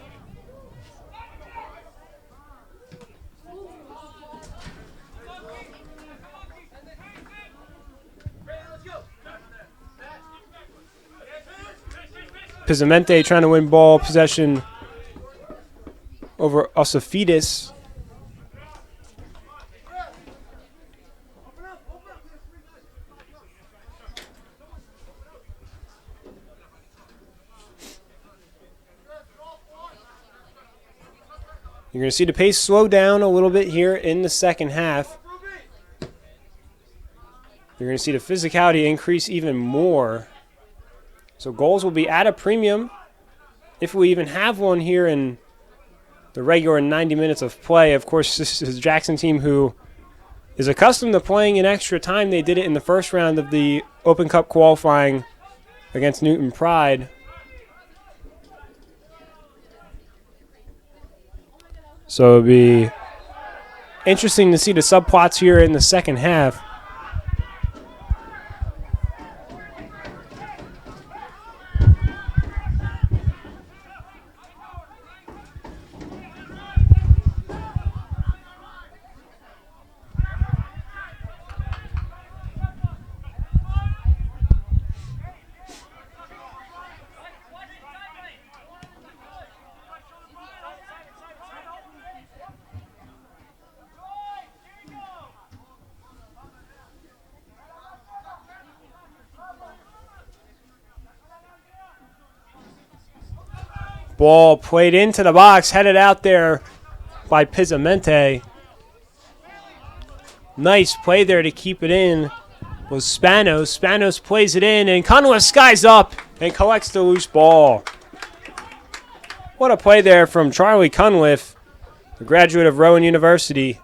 Pizzamente trying to win ball possession over Osafidis. You're going to see the pace slow down a little bit here in the second half. You're going to see the physicality increase even more. So goals will be at a premium, if we even have one here in the regular 90 minutes of play. Of course, this is a Jackson team who is accustomed to playing in extra time. They did it in the first round of the Open Cup qualifying against Newton Pride. So it'll be interesting to see the subplots here in the second half. Ball played into the box, headed out there by Pizzamente. Nice play there to keep it in was Spanos. Spanos plays it in, and Conway skies up and collects the loose ball. What a play there from Charlie Cunliffe, a graduate of Rowan University.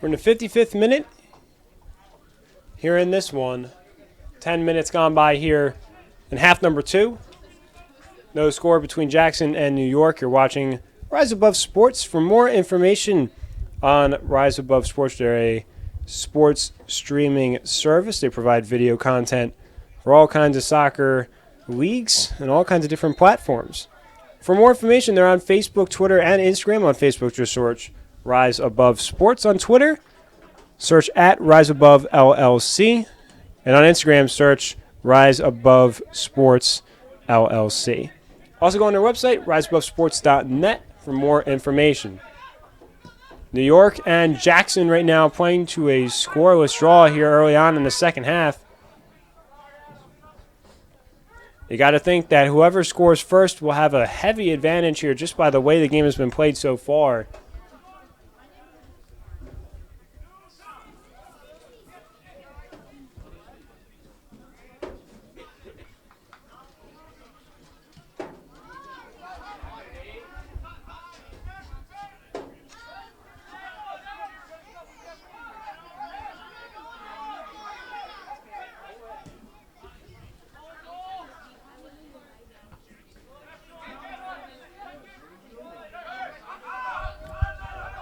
We're in the 55th minute here in this one. 10 minutes gone by here in half number 2. No score between Jackson and New York. You're watching Rise Above Sports. For more information on Rise Above Sports, they're a sports streaming service. They provide video content for all kinds of soccer leagues and all kinds of different platforms. For more information, they're on Facebook, Twitter, and Instagram. On Facebook, just search Rise Above Sports. On Twitter, search at Rise Above LLC. And on Instagram, search Rise Above Sports LLC. Also go on their website, riseabovesports.net, for more information. New York and Jackson right now playing to a scoreless draw here early on in the second half. You got to think that whoever scores first will have a heavy advantage here just by the way the game has been played so far.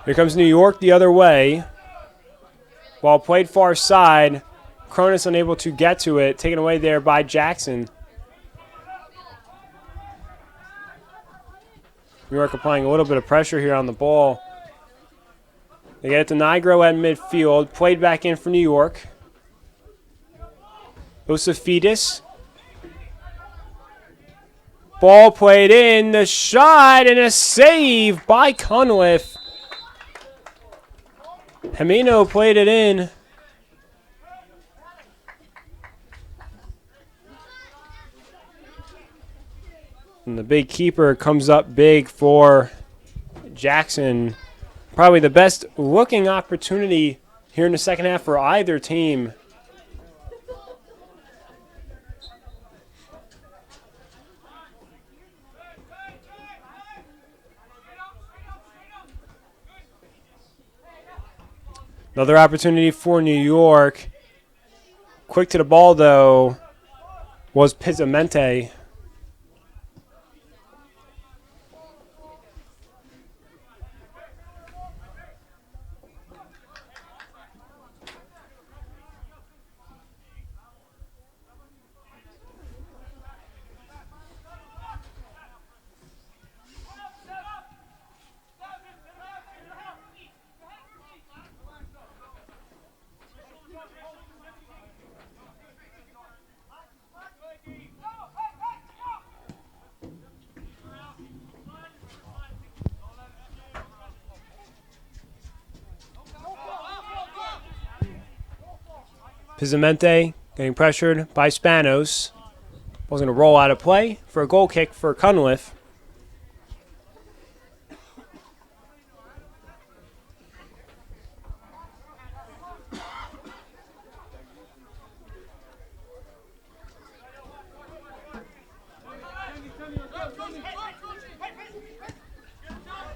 Here comes New York the other way. Ball played far side. Cronus unable to get to it. Taken away there by Jackson. New York applying a little bit of pressure here on the ball. They get it to Nigro at midfield. Played back in for New York. Osafidis. Ball played in. The shot and a save by Cunliffe. Hemino played it in. And the big keeper comes up big for Jackson. Probably the best looking opportunity here in the second half for either team. Another opportunity for New York. Quick to the ball, though, was Pizzamente. Pizzamente getting pressured by Spanos. Ball's going to roll out of play for a goal kick for Cunliffe.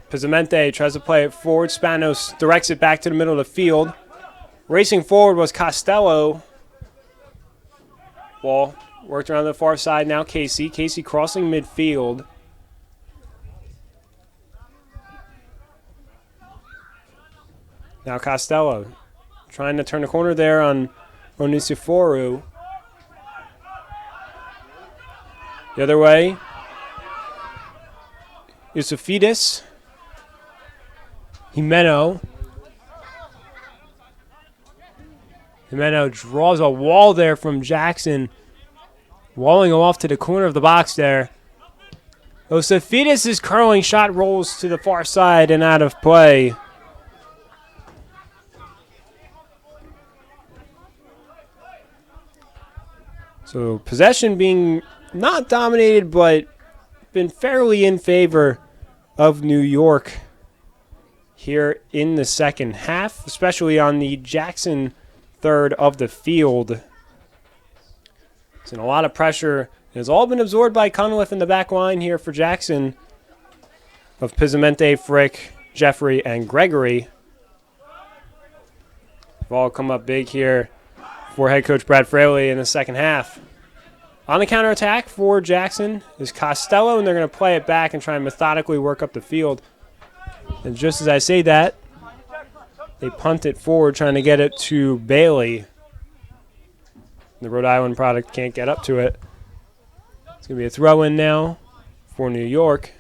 Pizzamente tries to play it forward. Spanos directs it back to the middle of the field. Racing forward was Costello. Ball worked around the far side. Now Casey. Casey crossing midfield. Now Costello trying to turn the corner there on Onisiforu. The other way. Yusufidis. Jimeno draws a wall there from Jackson. Walling him off to the corner of the box there. Yusufidis' curling shot rolls to the far side and out of play. So possession being not dominated, but been fairly in favor of New York here in the second half, especially on the Jackson third of the field. It's been a lot of pressure. It has all been absorbed by Cunliffe in the back line here for Jackson of Pizzamente, Frick, Jeffrey, and Gregory. They've all come up big here for head coach Brad Fraley in the second half. On the counterattack for Jackson is Costello, and they're going to play it back and try and methodically work up the field. And just as I say that, they punt it forward, trying to get it to Bailey. The Rhode Island product can't get up to it. It's going to be a throw-in now for New York.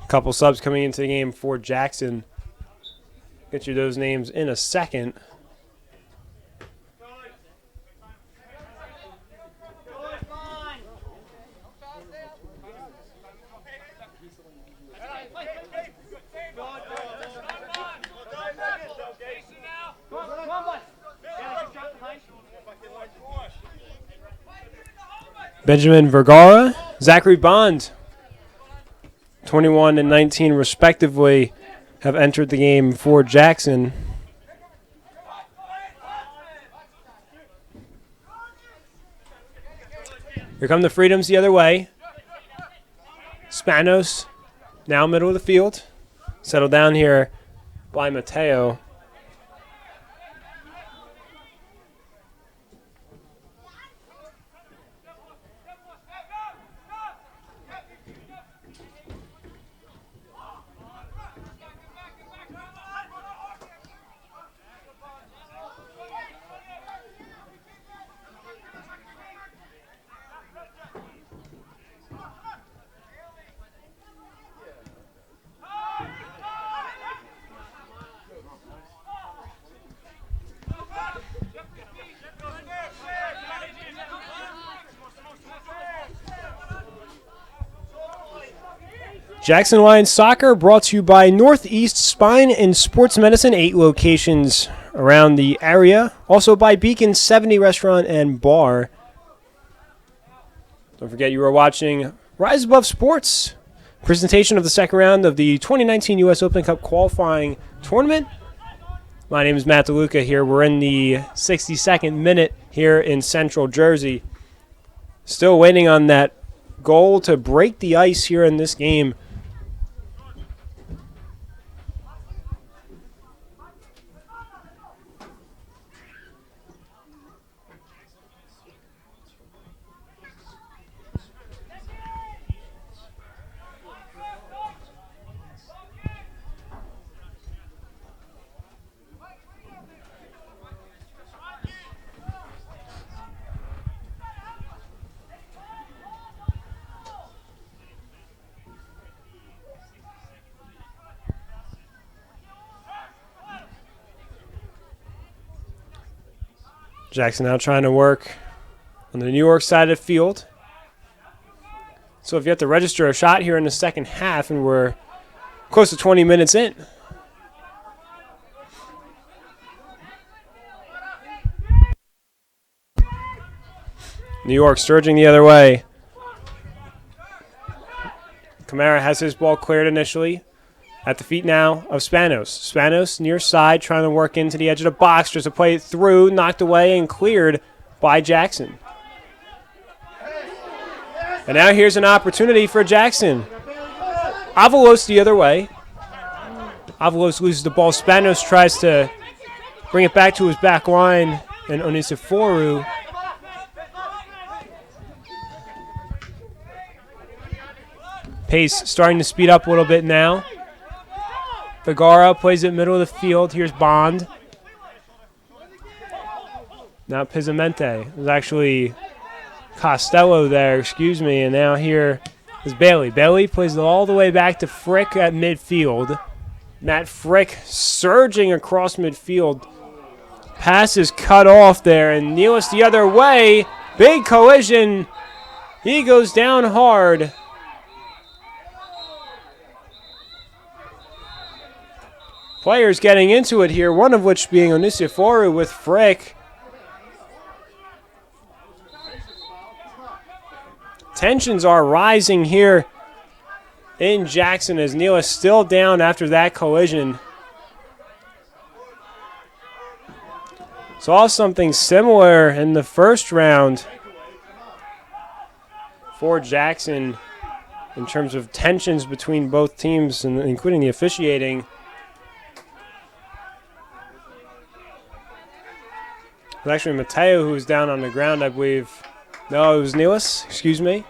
Couple subs coming into the game for Jackson. Get you those names in a second. Benjamin Vergara, Zachary Bond, 21 and 19 respectively, have entered the game for Jackson. Here come the Freedoms the other way. Spanos, now middle of the field. Settled down here by Mateo. Jackson Lions Soccer brought to you by Northeast Spine and Sports Medicine, 8 locations around the area. Also by Beacon 70 Restaurant and Bar. Don't forget you are watching Rise Above Sports, presentation of the second round of the 2019 U.S. Open Cup qualifying tournament. My name is Matt DeLuca here. We're in the 62nd minute here in Central Jersey. Still waiting on that goal to break the ice here in this game. Jackson now trying to work on the New York side of the field. So if you have to register a shot here in the second half, and we're close to 20 minutes in. New York surging the other way. Kamara has his ball cleared initially. At the feet now of Spanos. Spanos near side trying to work into the edge of the box. Just to play it through, knocked away and cleared by Jackson. And now here's an opportunity for Jackson. Avalos the other way. Avalos loses the ball. Spanos tries to bring it back to his back line. And Onisiforu pace starting to speed up a little bit now. Vergara plays it middle of the field. Here's Bond. Now Pizzamente. It was actually Costello there, excuse me. And now here is Bailey. Bailey plays it all the way back to Frick at midfield. Matt Frick surging across midfield. Pass is cut off there. And Nealis the other way. Big collision. He goes down hard. Players getting into it here, one of which being Onisiforu with Frick. Tensions are rising here in Jackson as Neal is still down after that collision. Saw something similar in the first round for Jackson in terms of tensions between both teams, and including the officiating. It was actually Mateo who was down on the ground, I believe. No, it was Nealis, excuse me.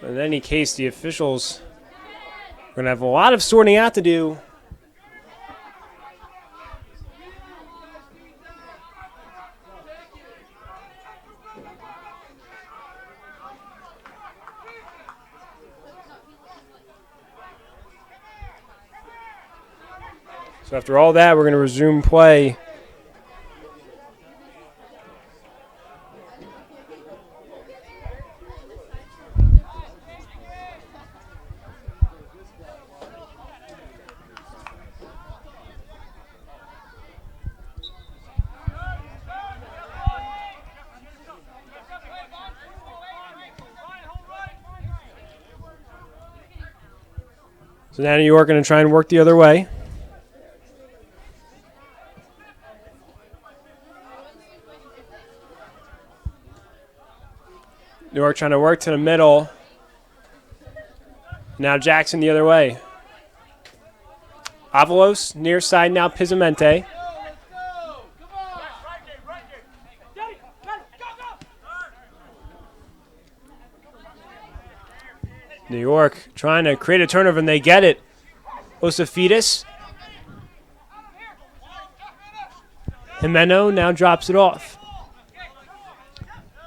In any case, the officials are going to have a lot of sorting out to do. So after all that, we're going to resume play. So now New York going to try and work the other way. New York trying to work to the middle. Now Jackson the other way. Avalos near side now Pizzamente. New York trying to create a turnover, and they get it. Osafidis. Jimeno now drops it off.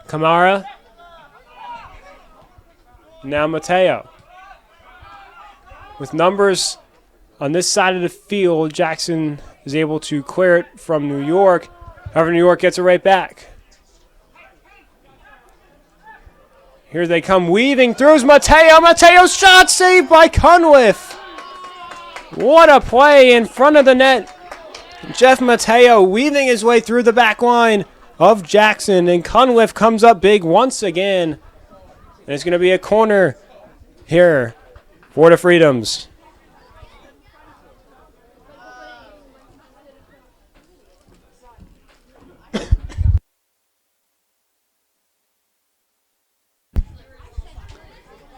Kamara. Now Mateo. With numbers on this side of the field, Jackson is able to clear it from New York. However, New York gets it right back. Here they come, weaving through Mateo. Mateo's shot saved by Cunliffe. What a play in front of the net. Jeff Mateo weaving his way through the back line of Jackson, and Cunliffe comes up big once again. And it's going to be a corner here for the Freedoms.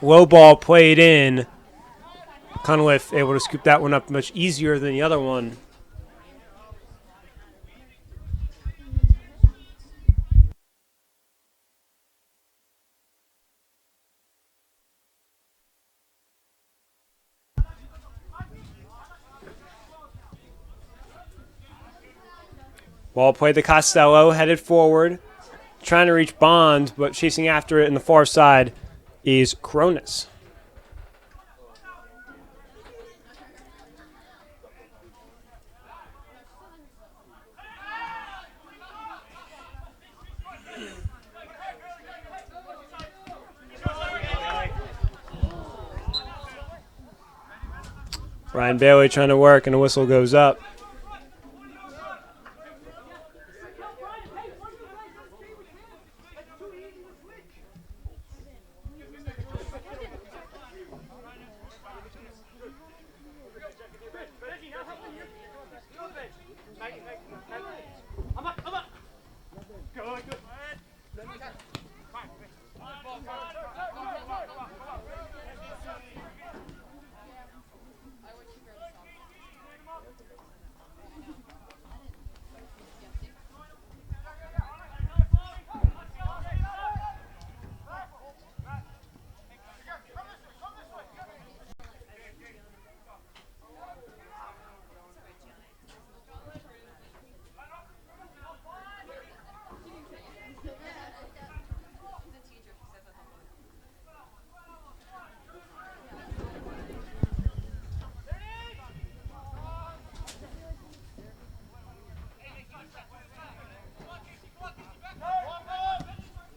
Low ball played in. Cunliffe able to scoop that one up much easier than the other one. Ball played to Costello, headed forward, trying to reach Bond, but chasing after it in the far side is Cronus. Ryan Bailey trying to work, and the whistle goes up.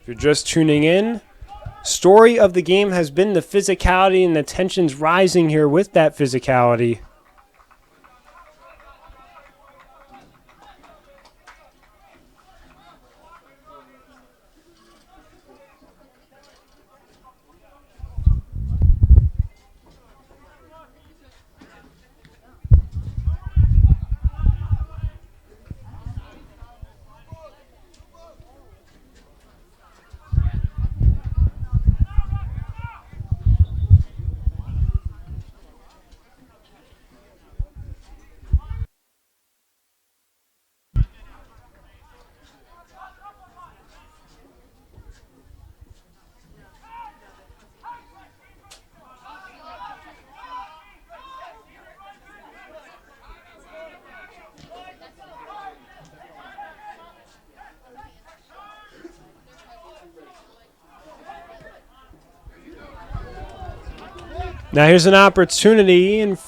If you're just tuning in, story of the game has been the physicality, and the tensions rising here with that physicality. Now here's an opportunity, and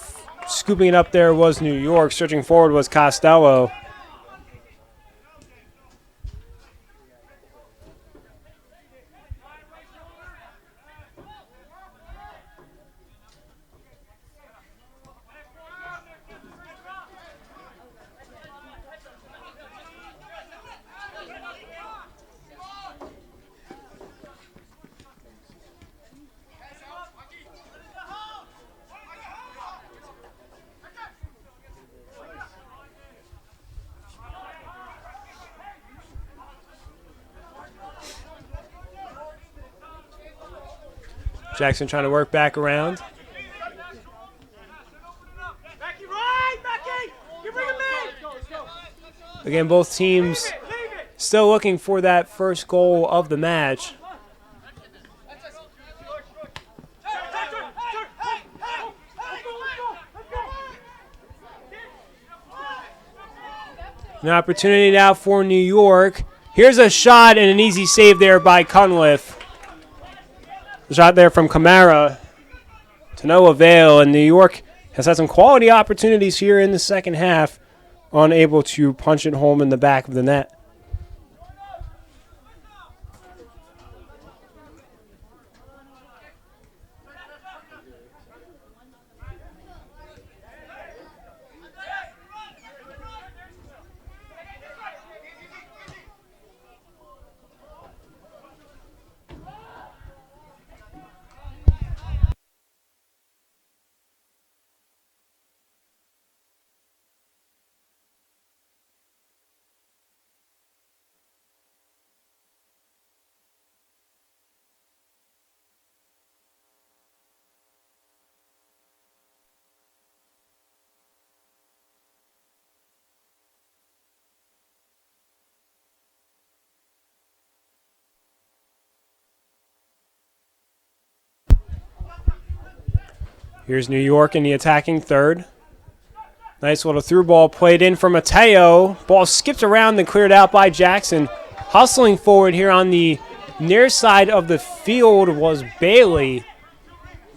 scooping it up there was New York. Searching forward was Costello. Jackson trying to work back around. Again, both teams still looking for that first goal of the match. An opportunity now for New York. Here's a shot and an easy save there by Cunliffe. The shot there from Kamara to no avail, and New York has had some quality opportunities here in the second half, unable to punch it home in the back of the net. Here's New York in the attacking third. Nice little through ball played in for Mateo. Ball skipped around and cleared out by Jackson. Hustling forward here on the near side of the field was Bailey.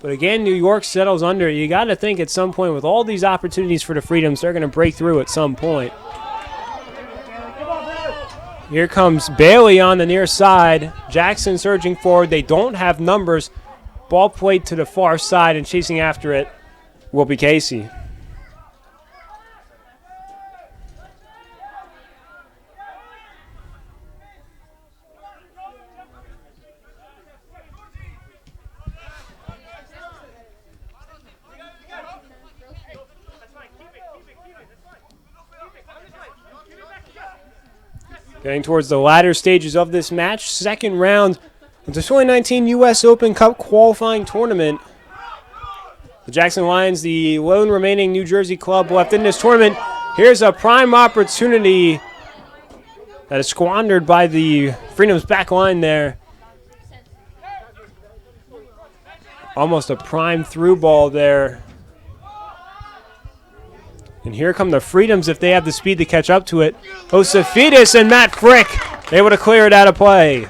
But again, New York settles under. You got to think at some point with all these opportunities for the Freedoms, they're going to break through at some point. Here comes Bailey on the near side. Jackson surging forward. They don't have numbers. Ball played to the far side, and chasing after it will be Casey. Getting towards the latter stages of this match. Second round of the 2019 U.S. Open Cup qualifying tournament. The Jackson Lions, the lone remaining New Jersey club left in this tournament. Here's a prime opportunity that is squandered by the Freedom's back line there. Almost a prime through ball there. And here come the Freedoms if they have the speed to catch up to it. Osafidis and Matt Frick able to clear it out of play.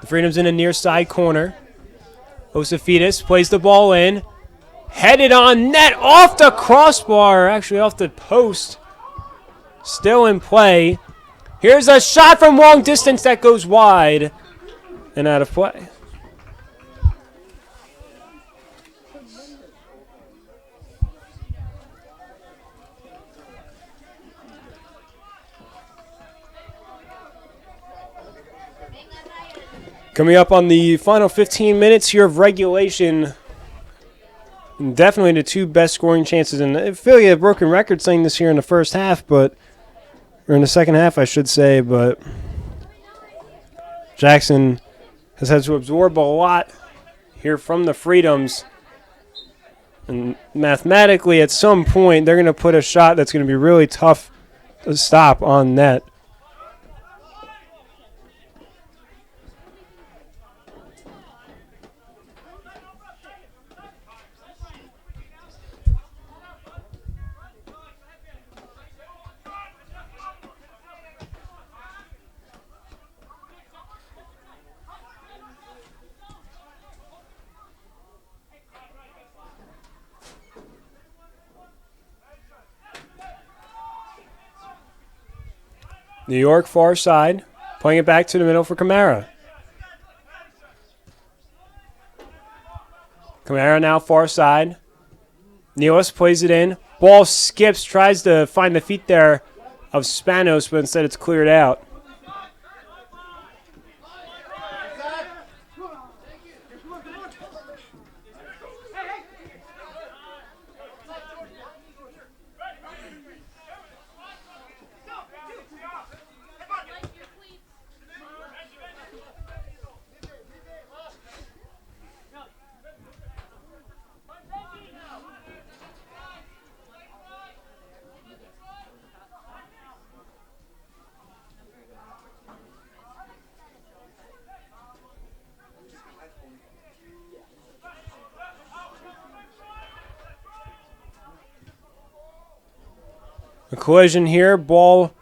The Freedoms in a near side corner. Osafidis plays the ball in. Headed on net off the crossbar, actually off the post. Still in play. Here's a shot from long distance that goes wide and out of play. Coming up on the final 15 minutes here of regulation, definitely the two best scoring chances. And I feel you had a broken record saying this here in the first half, or in the second half, I should say. But Jackson has had to absorb a lot here from the Freedoms. And mathematically, at some point, they're going to put a shot that's going to be really tough to stop on net. New York far side, playing it back to the middle for Kamara. Kamara now far side. Nealis plays it in. Ball skips, tries to find the feet there of Spanos, but instead it's cleared out. A collision here. Ball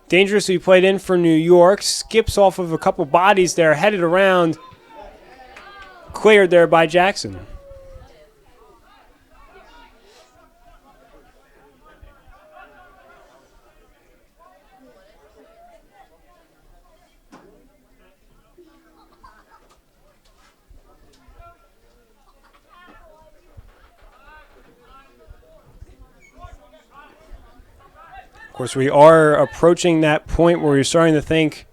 dangerously played in for New York. Skips off of a couple bodies there. Headed around. Cleared there by Jackson. Of course, we are approaching that point where you're starting to think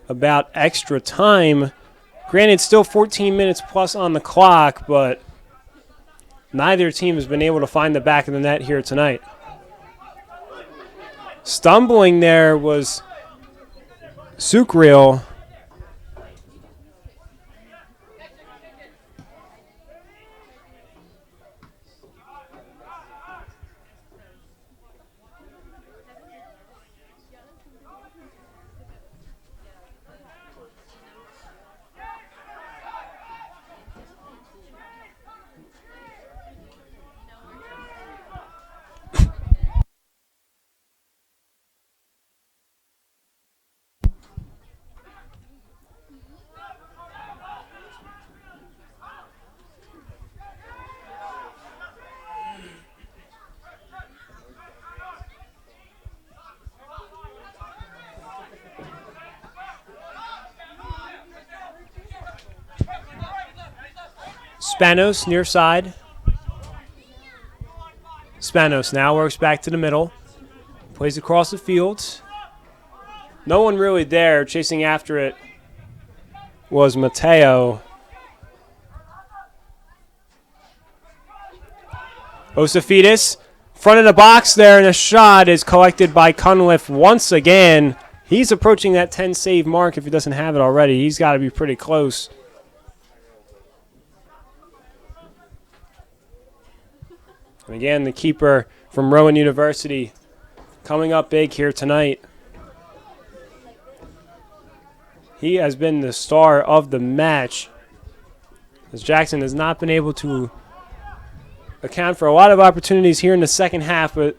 about extra time. Granted, still 14 minutes plus on the clock, but neither team has been able to find the back of the net here tonight. Stumbling there was Sukril. Spanos near side. Spanos now works back to the middle. Plays across the field. No one really there. Chasing after it was Mateo. Osafidis Front of the box there, and a shot is collected by Cunliffe once again. He's approaching that 10 save mark if he doesn't have it already. He's got to be pretty close. And again, the keeper from Rowan University coming up big here tonight. He has been the star of the match, as Jackson has not been able to account for a lot of opportunities here in the second half, but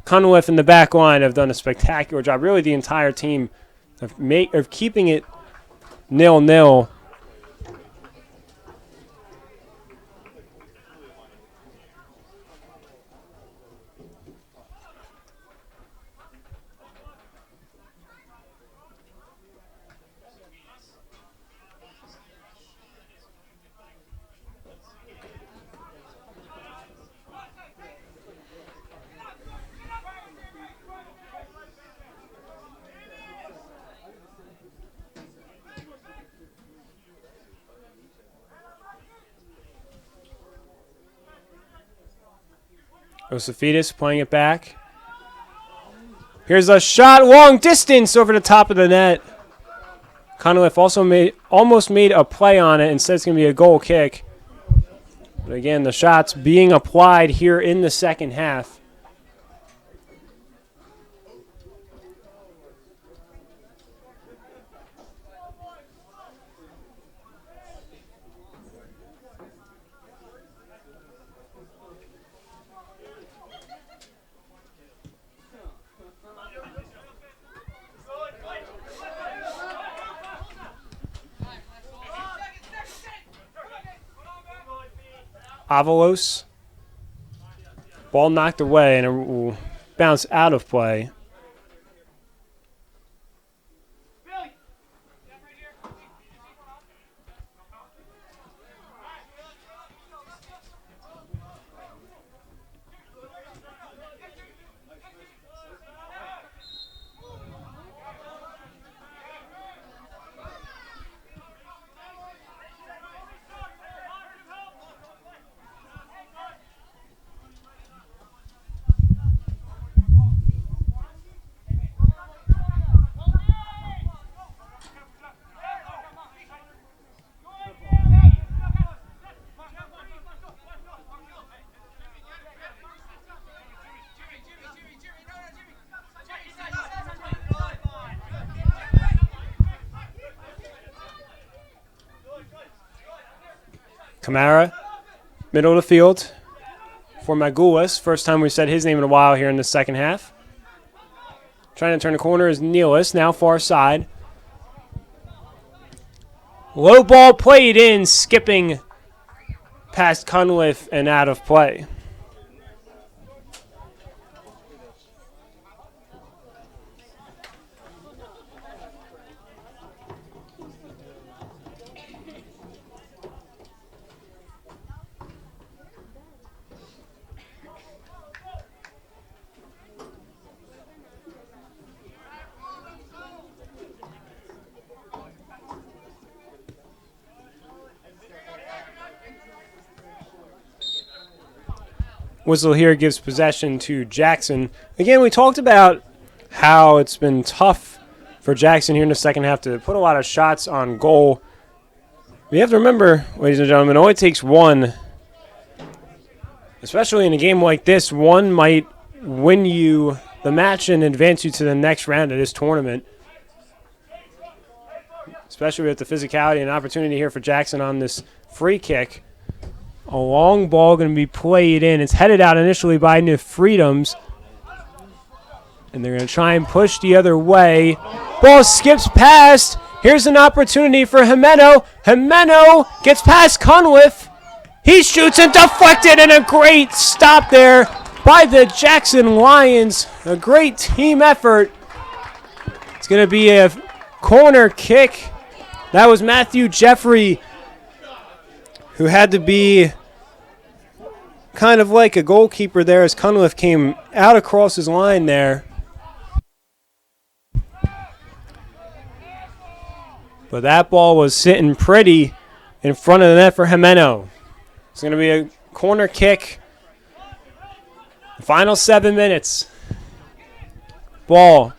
Cunliffe and the back line have done a spectacular job. Really, the entire team of keeping it 0-0. Josephitis playing it back. Here's a shot long distance over the top of the net. Cunliffe also almost made a play on it. Instead, it's going to be a goal kick. But again, the shots being applied here in the second half. Avalos. Ball knocked away and it will bounce out of play. Kamara, middle of the field for Magulas. First time we've said his name in a while here in the second half. Trying to turn the corner is Nealis, now far side. Low ball played in, skipping past Cunliffe and out of play. Whistle here gives possession to Jackson. Again, we talked about how it's been tough for Jackson here in the second half to put a lot of shots on goal. We have to remember, ladies and gentlemen, it only takes one. Especially in a game like this, one might win you the match and advance you to the next round of this tournament. Especially with the physicality and opportunity here for Jackson on this free kick. A long ball going to be played in. It's headed out initially by New Freedoms. And they're going to try and push the other way. Ball skips past. Here's an opportunity for Jimeno. Jimeno gets past Cunliffe. He shoots and deflected, and a great stop there by the Jackson Lions. A great team effort. It's going to be a corner kick. That was Matthew Jeffrey, who had to be kind of like a goalkeeper there as Cunliffe came out across his line there. But that ball was sitting pretty in front of the net for Jimeno. It's going to be a corner kick Final 7 minutes. Ball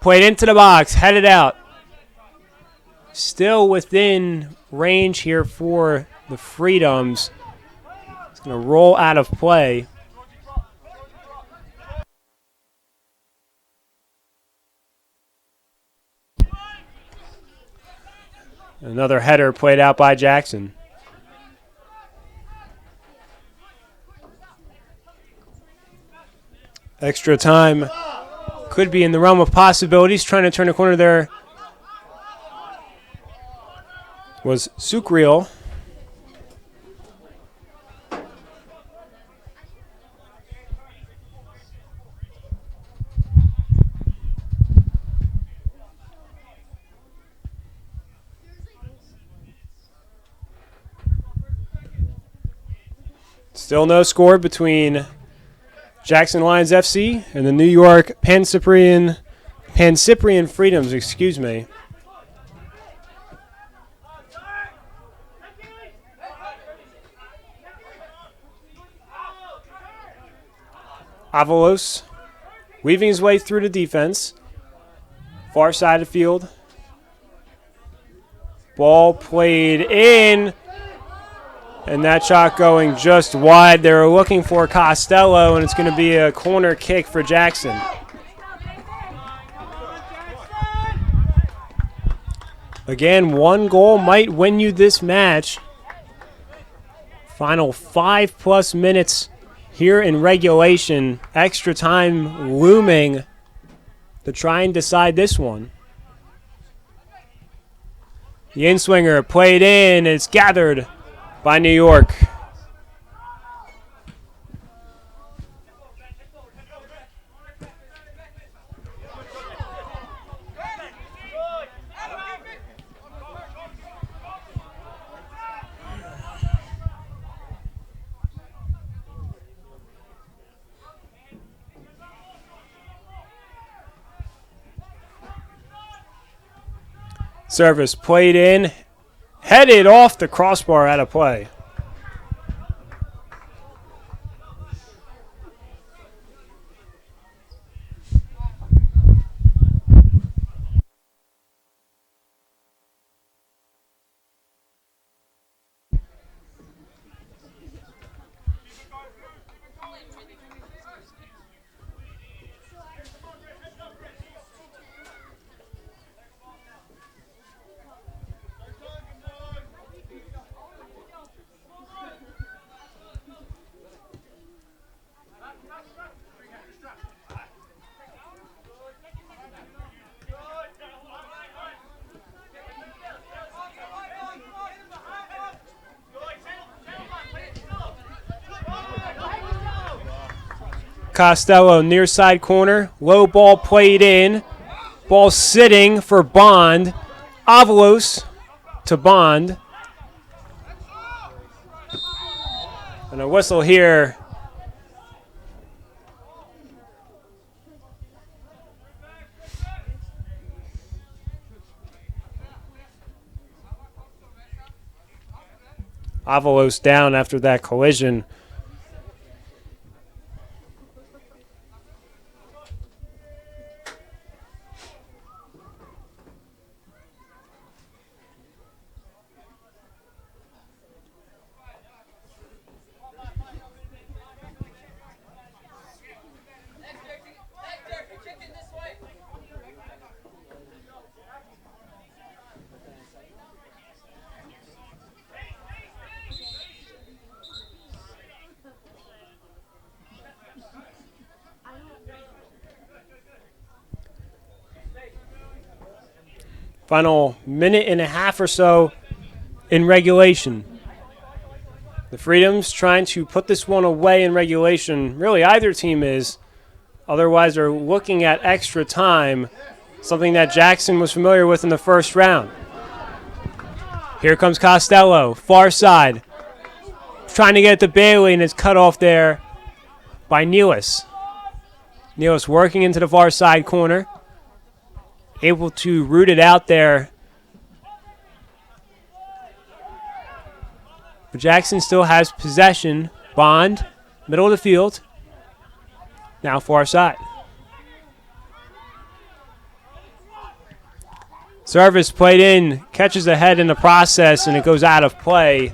played into the box, headed out. Still within range here for the Freedoms. It's going to roll out of play. Another header played out by Jackson. Extra time could be in the realm of possibilities. Trying to turn a corner there was Sucriel. Still no score between Jackson Lions FC and the New York Pancyprian Freedoms, excuse me. Avalos weaving his way through the defense. Far side of the field. Ball played in. And that shot going just wide. They were looking for Costello, and it's going to be a corner kick for Jackson. Again, one goal might win you this match. Final 5+ minutes here in regulation. Extra time looming to try and decide this one. The in-swinger played in. It's gathered by New York. Service played in, headed off the crossbar out of play. Costello near side corner. Low ball played in. Ball sitting for Bond. Avalos to Bond. And a whistle here. Avalos down after that collision. Final minute and a half or so in regulation. The Freedoms trying to put this one away in regulation. Really, either team is. Otherwise, they're looking at extra time, something that Jackson was familiar with in the first round. Here comes Costello, far side. Trying to get to Bailey, and it's cut off there by Nealis. Nealis working into the far side corner. Able to root it out there. But Jackson still has possession. Bond, middle of the field. Now far side. Service played in, catches the head in the process, and it goes out of play.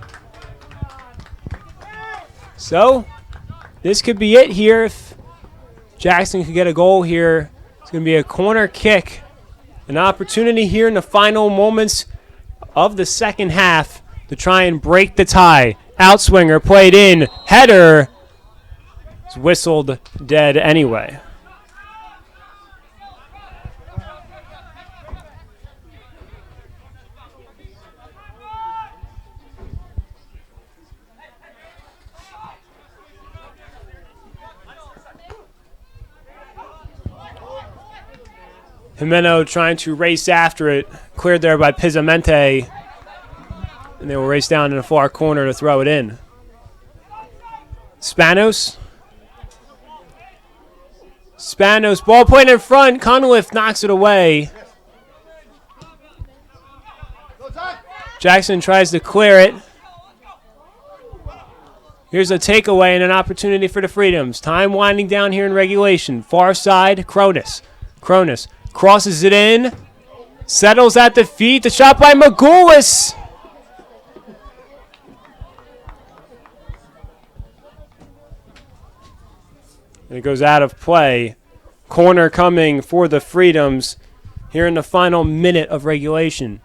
So, this could be it here. If Jackson could get a goal here, it's going to be a corner kick. An opportunity here in the final moments of the second half to try and break the tie. Outswinger played in, header. It's whistled dead anyway. Jimeno trying to race after it. Cleared there by Pizzamente. And they will race down in the far corner to throw it in. Spanos. Spanos, ball point in front. Conoliff knocks it away. Jackson tries to clear it. Here's a takeaway and an opportunity for the Freedoms. Time winding down here in regulation. Far side, Cronus. Cronus crosses it in. Settles at the feet. The shot by Magoulis. And it goes out of play. Corner coming for the Freedoms here in the final minute of regulation.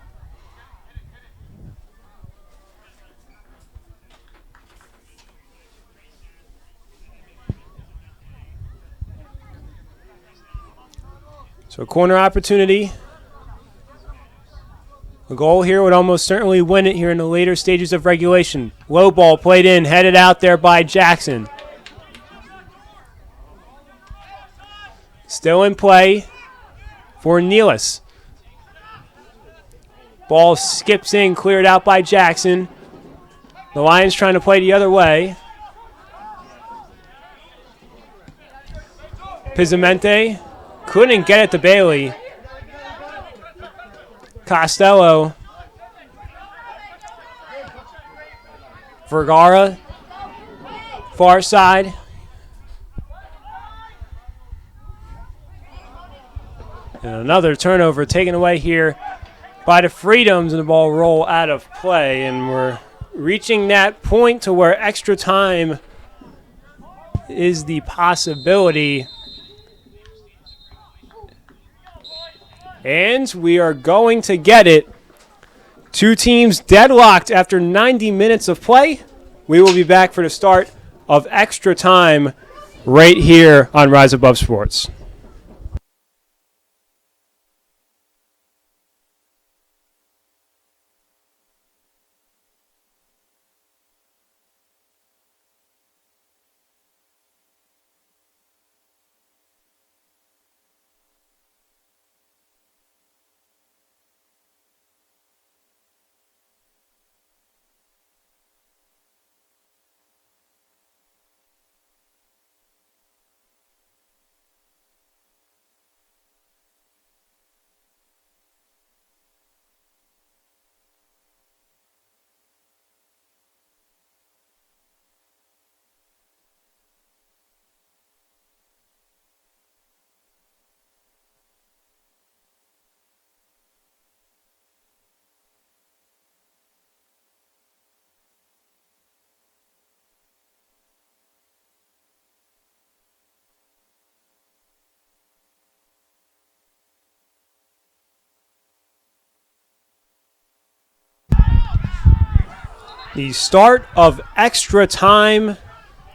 So a corner opportunity. A goal here would almost certainly win it here in the later stages of regulation. Low ball played in, headed out there by Jackson. Still in play for Nealis. Ball skips in, cleared out by Jackson. The Lions trying to play the other way. Pizzamente couldn't get it to Bailey. Costello. Vergara. Far side. And another turnover taken away here by the Freedoms, and the ball roll out of play. And we're reaching that point to where extra time is the possibility. And we are going to get it. Two teams deadlocked after 90 minutes of play. We will be back for the start of extra time right here on Rise Above Sports. The start of extra time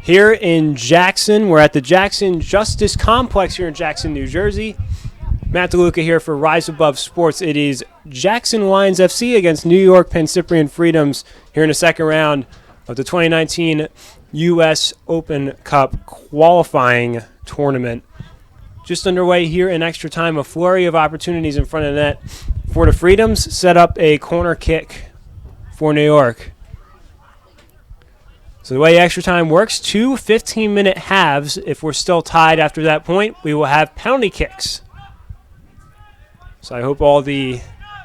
here in Jackson. We're at the Jackson Justice Complex here in Jackson, New Jersey. Matt DeLuca here for Rise Above Sports. It is Jackson Lions FC against New York Pancyprian Freedoms here in the second round of the 2019 U.S. Open Cup qualifying tournament. Just underway here in extra time, a flurry of opportunities in front of the net for the Freedoms. Set up a corner kick for New York. So the way extra time works, 2 15-minute halves. If we're still tied after that point, we will have penalty kicks. So I hope all the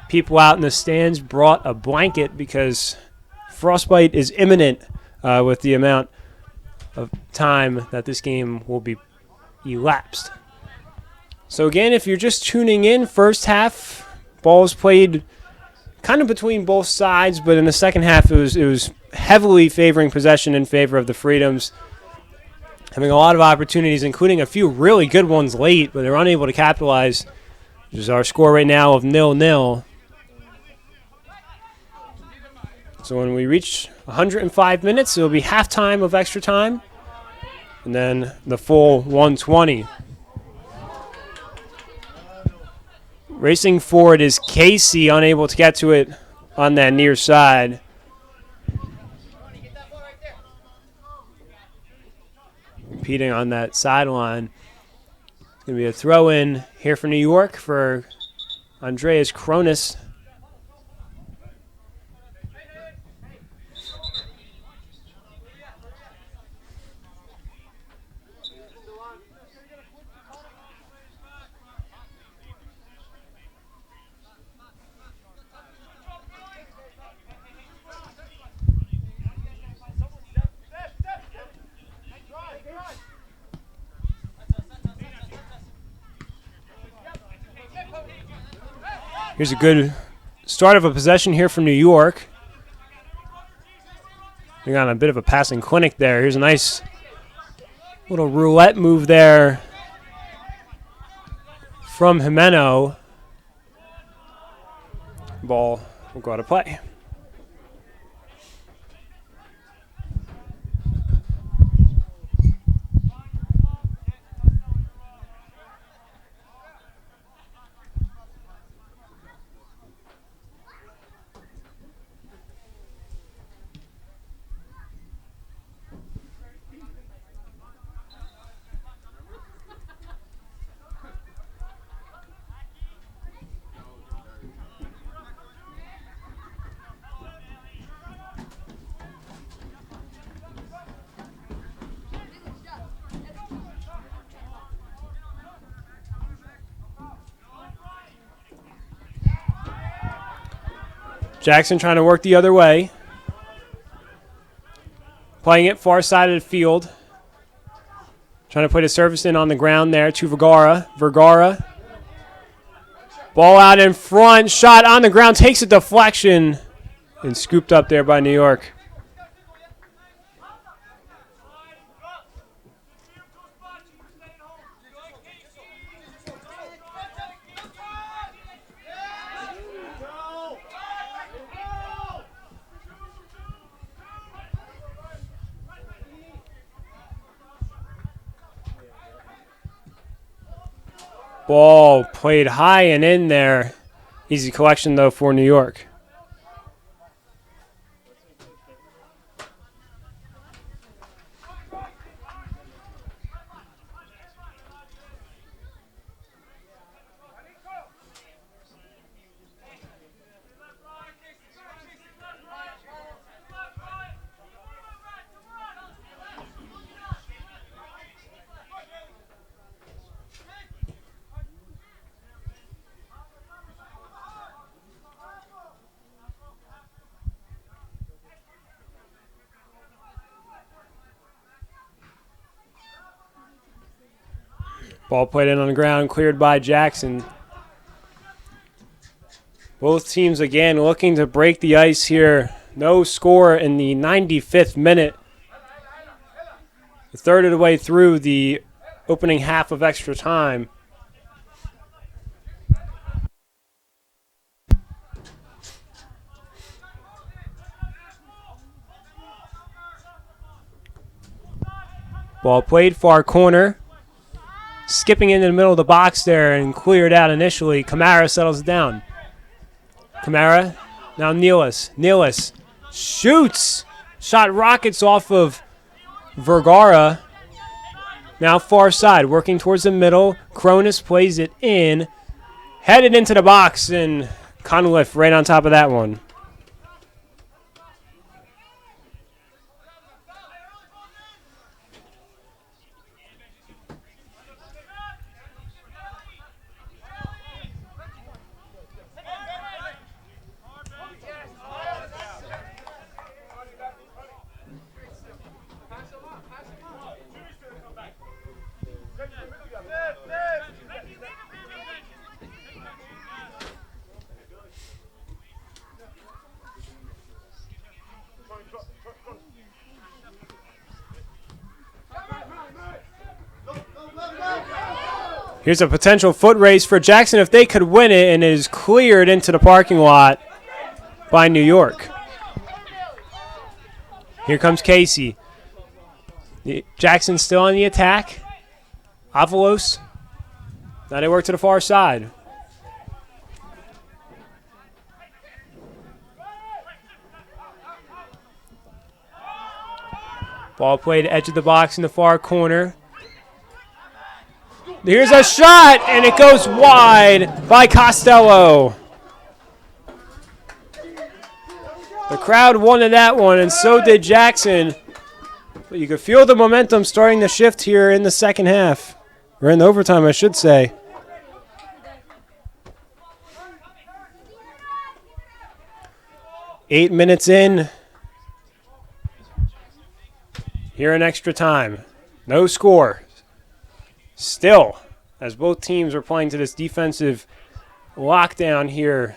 people out in the stands brought a blanket because frostbite is imminent with the amount of time that this game will be elapsed. So again, if you're just tuning in, first half, balls played kind of between both sides, but in the second half it was heavily favoring possession in favor of the Freedoms, having a lot of opportunities, including a few really good ones late, but they're unable to capitalize. Which is our score right now of 0-0. So when we reach 105 minutes, it'll be halftime of extra time, and then the full 120. Racing forward is Casey, unable to get to it on that near side. Competing on that sideline. It's going to be a throw-in here for New York for Andreas Cronus. Here's a good start of a possession here from New York. We got a bit of a passing clinic there. Here's a nice little roulette move there from Jimeno. Ball will go out of play. Jackson trying to work the other way. Playing it far side of the field. Trying to put a service in on the ground there to Vergara. Vergara. Ball out in front. Shot on the ground. Takes a deflection. And scooped up there by New York. Ball played high and in there. Easy collection, though, for New York. Ball played in on the ground, cleared by Jackson. Both teams again looking to break the ice here. No score in the 95th minute. A third of the way through the opening half of extra time. Ball played far corner. Skipping into the middle of the box there and cleared out initially. Kamara settles it down. Kamara, now Nealis. Nealis shoots. Shot rockets off of Vergara. Now far side, working towards the middle. Cronus plays it in. Headed into the box, and Conliff right on top of that one. Here's a potential foot race for Jackson if they could win it, and it is cleared into the parking lot by New York. Here comes Casey. Jackson still on the attack. Avalos. Now they work to the far side. Ball played edge of the box in the far corner. Here's a shot, and it goes wide by Costello. The crowd wanted that one, and so did Jackson. But you could feel the momentum starting to shift here in the second half. Or in the overtime, I should say. Eight minutes in. Here in extra time. No score. Still, as both teams are playing to this defensive lockdown here.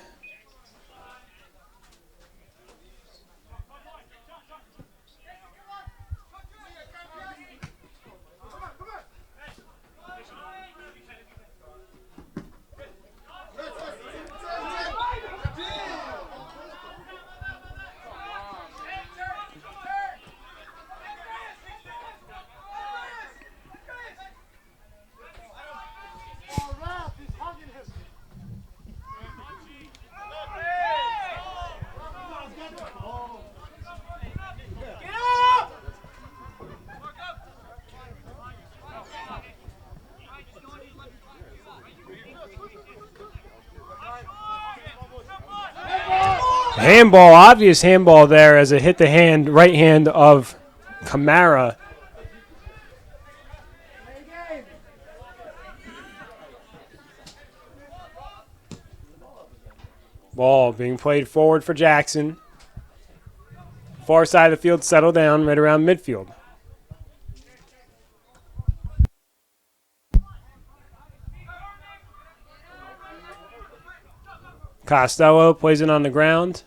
Handball, obvious handball there as it hit the right hand of Kamara. Ball being played forward for Jackson. Far side of the field settled down right around midfield. Costello plays it on the ground.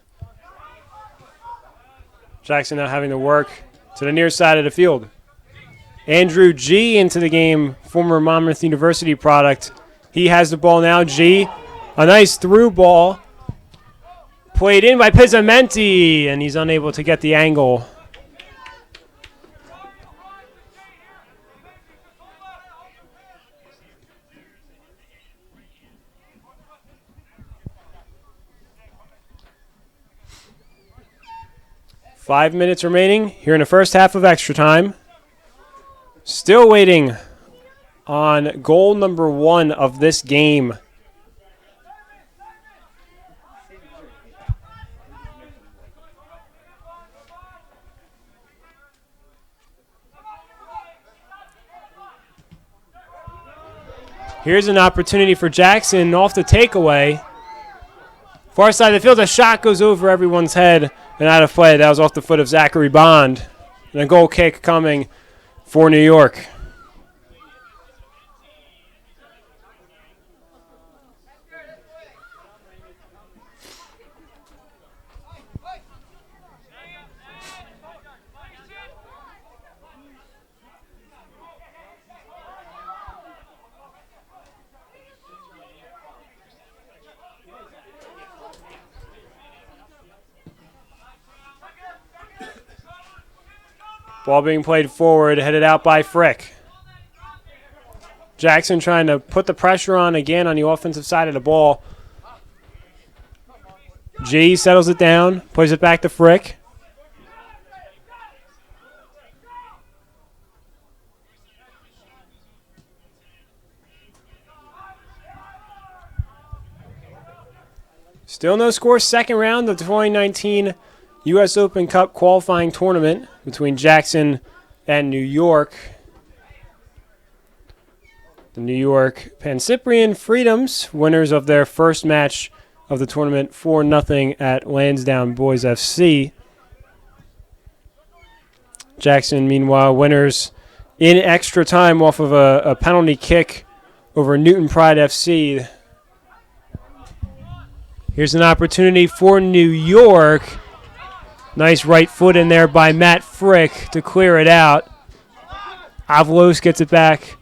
Jackson now having to work to the near side of the field. Andrew G into the game, former Monmouth University product. He has the ball now. G, a nice through ball. Played in by Pizzamenti, and he's unable to get the angle. Five minutes remaining here in the first half of extra time. Still waiting on goal number 1 of this game. Here's an opportunity for Jackson off the takeaway. Far side of the field, a shot goes over everyone's head and out of play. That was off the foot of Zachary Bond. And a goal kick coming for New York. Ball being played forward, headed out by Frick. Jackson trying to put the pressure on again on the offensive side of the ball. G settles it down, plays it back to Frick. Still no score, second round of the 2019 U.S. Open Cup qualifying tournament between Jackson and New York. The New York Pancyprian Freedoms, winners of their first match of the tournament 4-0 at Lansdowne Boys FC. Jackson, meanwhile, winners in extra time off of a penalty kick over Newton Pride FC. Here's an opportunity for New York. Nice right foot in there by Matt Frick to clear it out. Avalos gets it back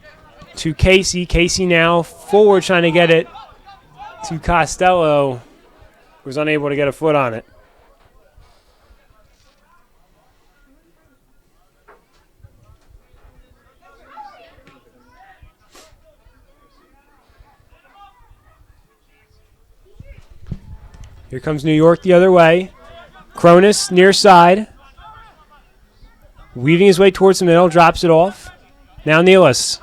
to Casey. Casey now forward trying to get it to Costello, who's unable to get a foot on it. Here comes New York the other way. Cronus near side. Weaving his way towards the middle, drops it off. Now Nealis.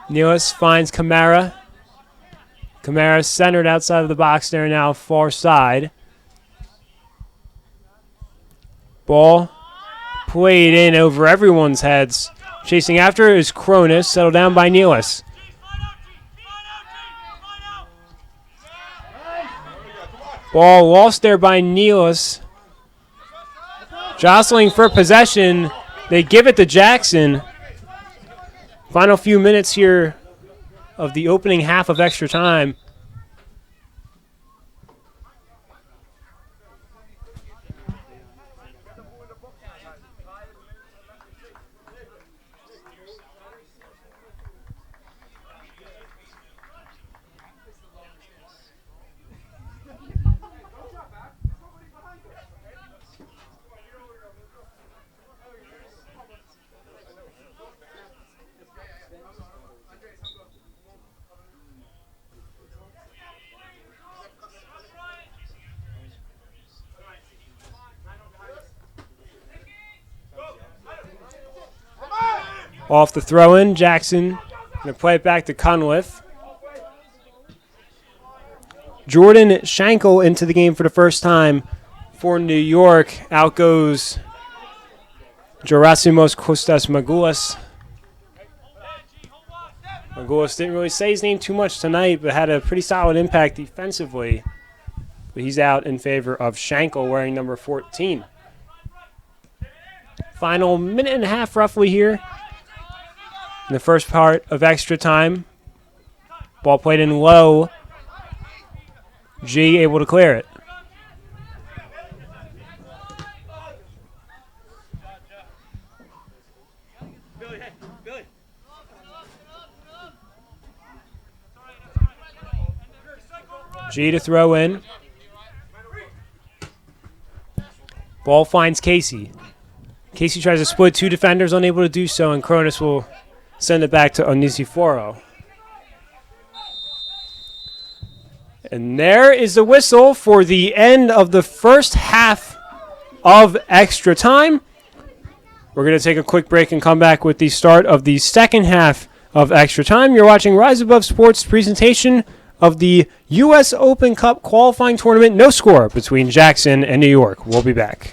Nealis finds Kamara. Kamara centered outside of the box there now, far side. Ball played in over everyone's heads. Chasing after is Cronus, settled down by Nealis. Ball lost there by Nealis. Jostling for possession. They give it to Jackson. Final few minutes here of the opening half of extra time. Off the throw-in, Jackson going to play it back to Cunliffe. Jordan Schenkel into the game for the first time for New York. Out goes Gerasimos Kostas Magoulas. Magoulas didn't really say his name too much tonight, but had a pretty solid impact defensively. But he's out in favor of Schenkel wearing number 14. Final minute and a half roughly here in the first part of extra time. Ball played in low. G able to clear it. G to throw in. Ball finds Casey. Casey tries to split two defenders, unable to do so, and Cronus will send it back to Onisiforo. And there is the whistle for the end of the first half of extra time. We're going to take a quick break and come back with the start of the second half of extra time. You're watching Rise Above Sports' presentation of the U.S. Open Cup qualifying tournament. No score between Jackson and New York. We'll be back.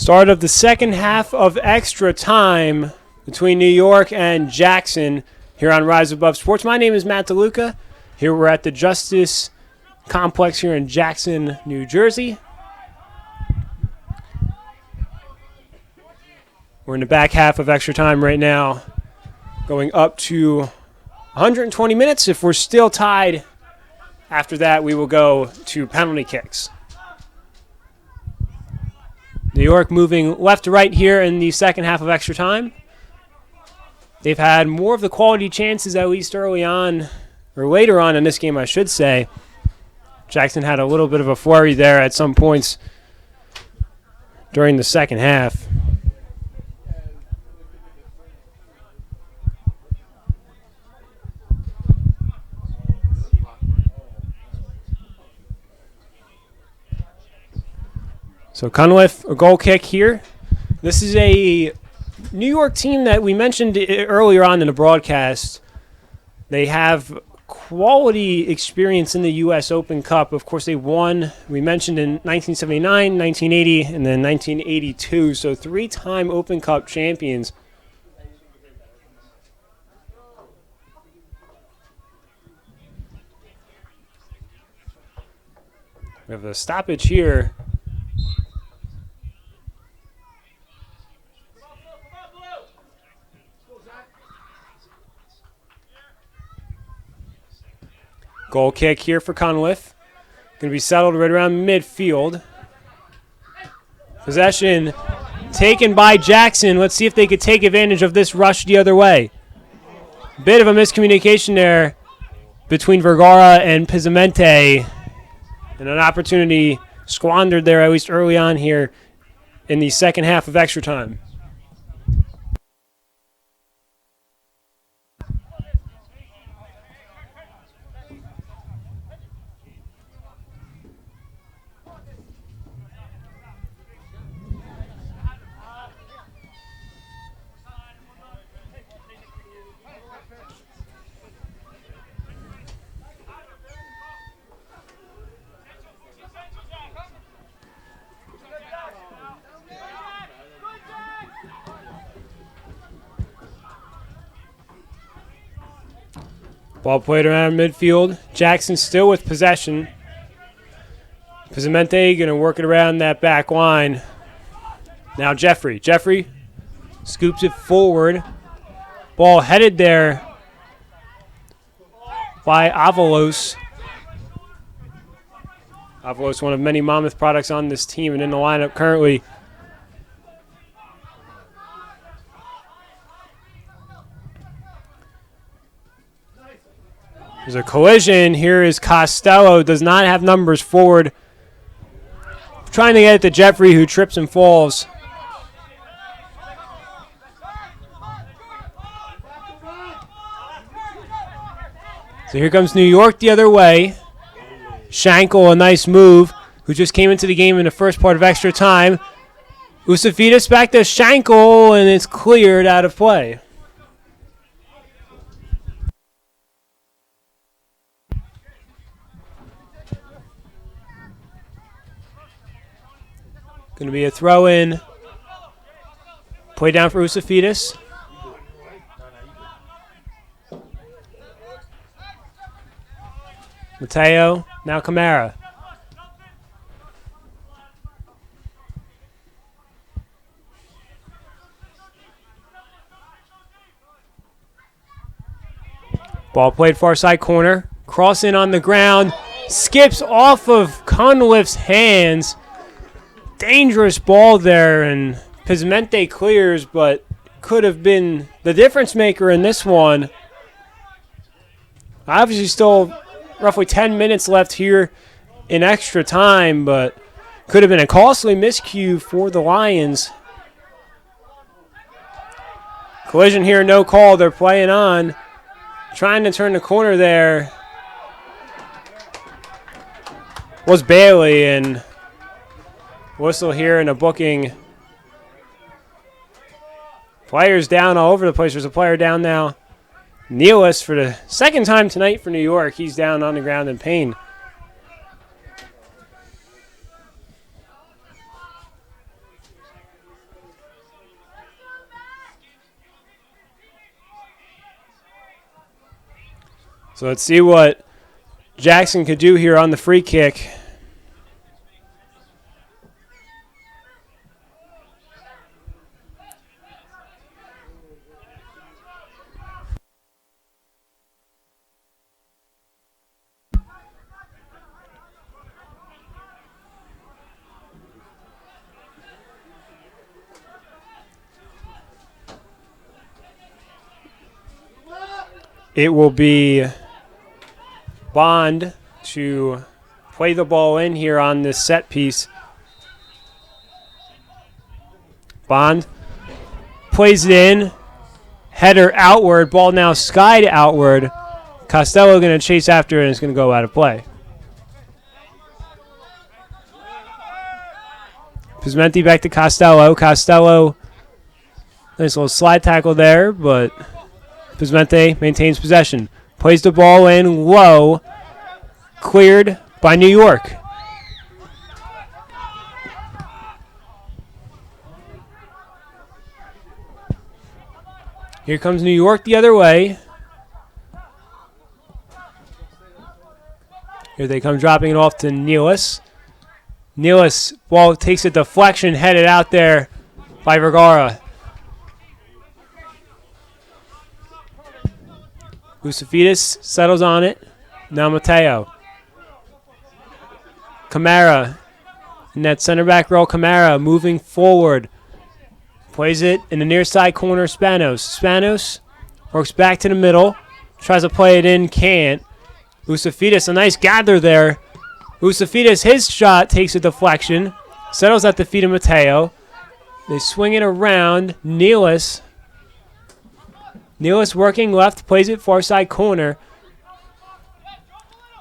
Start of the second half of extra time between New York and Jackson here on Rise Above Sports. My name is Matt DeLuca. Here we're at the Justice Complex here in Jackson, New Jersey. We're in the back half of extra time right now, going up to 120 minutes. If we're still tied after that, we will go to penalty kicks. New York moving left to right here in the second half of extra time. They've had more of the quality chances, at least early on, or later on in this game, I should say. Jackson had a little bit of a flurry there at some points during the second half. So Cunliffe, a goal kick here. This is a New York team that we mentioned earlier on in the broadcast. They have quality experience in the U.S. Open Cup. Of course, they won, we mentioned, in 1979, 1980, and then 1982. So three-time Open Cup champions. We have a stoppage here. Goal kick here for Cunliffe. Going to be settled right around midfield. Possession taken by Jackson. Let's see if they could take advantage of this rush the other way. Bit of a miscommunication there between Vergara and Pizzamente. And an opportunity squandered there, at least early on here in the second half of extra time. Ball played around midfield. Jackson still with possession. Pizzamente going to work it around that back line. Now Jeffrey. Jeffrey scoops it forward. Ball headed there by Avalos. Avalos, one of many Monmouth products on this team and in the lineup currently. There's a collision. Here is Costello. Does not have numbers forward. Trying to get it to Jeffrey, who trips and falls. So here comes New York the other way. Schenkel, a nice move, who just came into the game in the first part of extra time. Usafidas back to Schenkel, and it's cleared out of play. Going to be a throw-in. Play down for Usafidas. Mateo, now Camara. Ball played far side corner. Cross in on the ground. Skips off of Cunliffe's hands. Dangerous ball there, and Pizzamente clears, but could have been the difference maker in this one. Obviously still roughly 10 minutes left here in extra time, but could have been a costly miscue for the Lions. Collision here, no call. They're playing on. Trying to turn the corner there was Bailey, and whistle here and a booking. Players down all over the place. There's a player down now. Nealis for the second time tonight for New York. He's down on the ground in pain. So let's see what Jackson could do here on the free kick. It will be Bond to play the ball in here on this set piece. Bond plays it in. Header outward. Ball now skied outward. Costello going to chase after it and it's going to go out of play. Pismenti back to Costello. Costello, nice little slide tackle there, but Pismente maintains possession. Plays the ball in low. Cleared by New York. Here comes New York the other way. Here they come dropping it off to Nealis. Nealis, ball takes a deflection, headed out there by Vergara. Busafidis settles on it. Now Mateo. Camara. In that center back role, Camara moving forward. Plays it in the near side corner, Spanos. Spanos works back to the middle. Tries to play it in, can't. Busafidis, a nice gather there. Busafidis, his shot takes a deflection. Settles at the feet of Mateo. They swing it around. Nealis working left, plays it far side corner.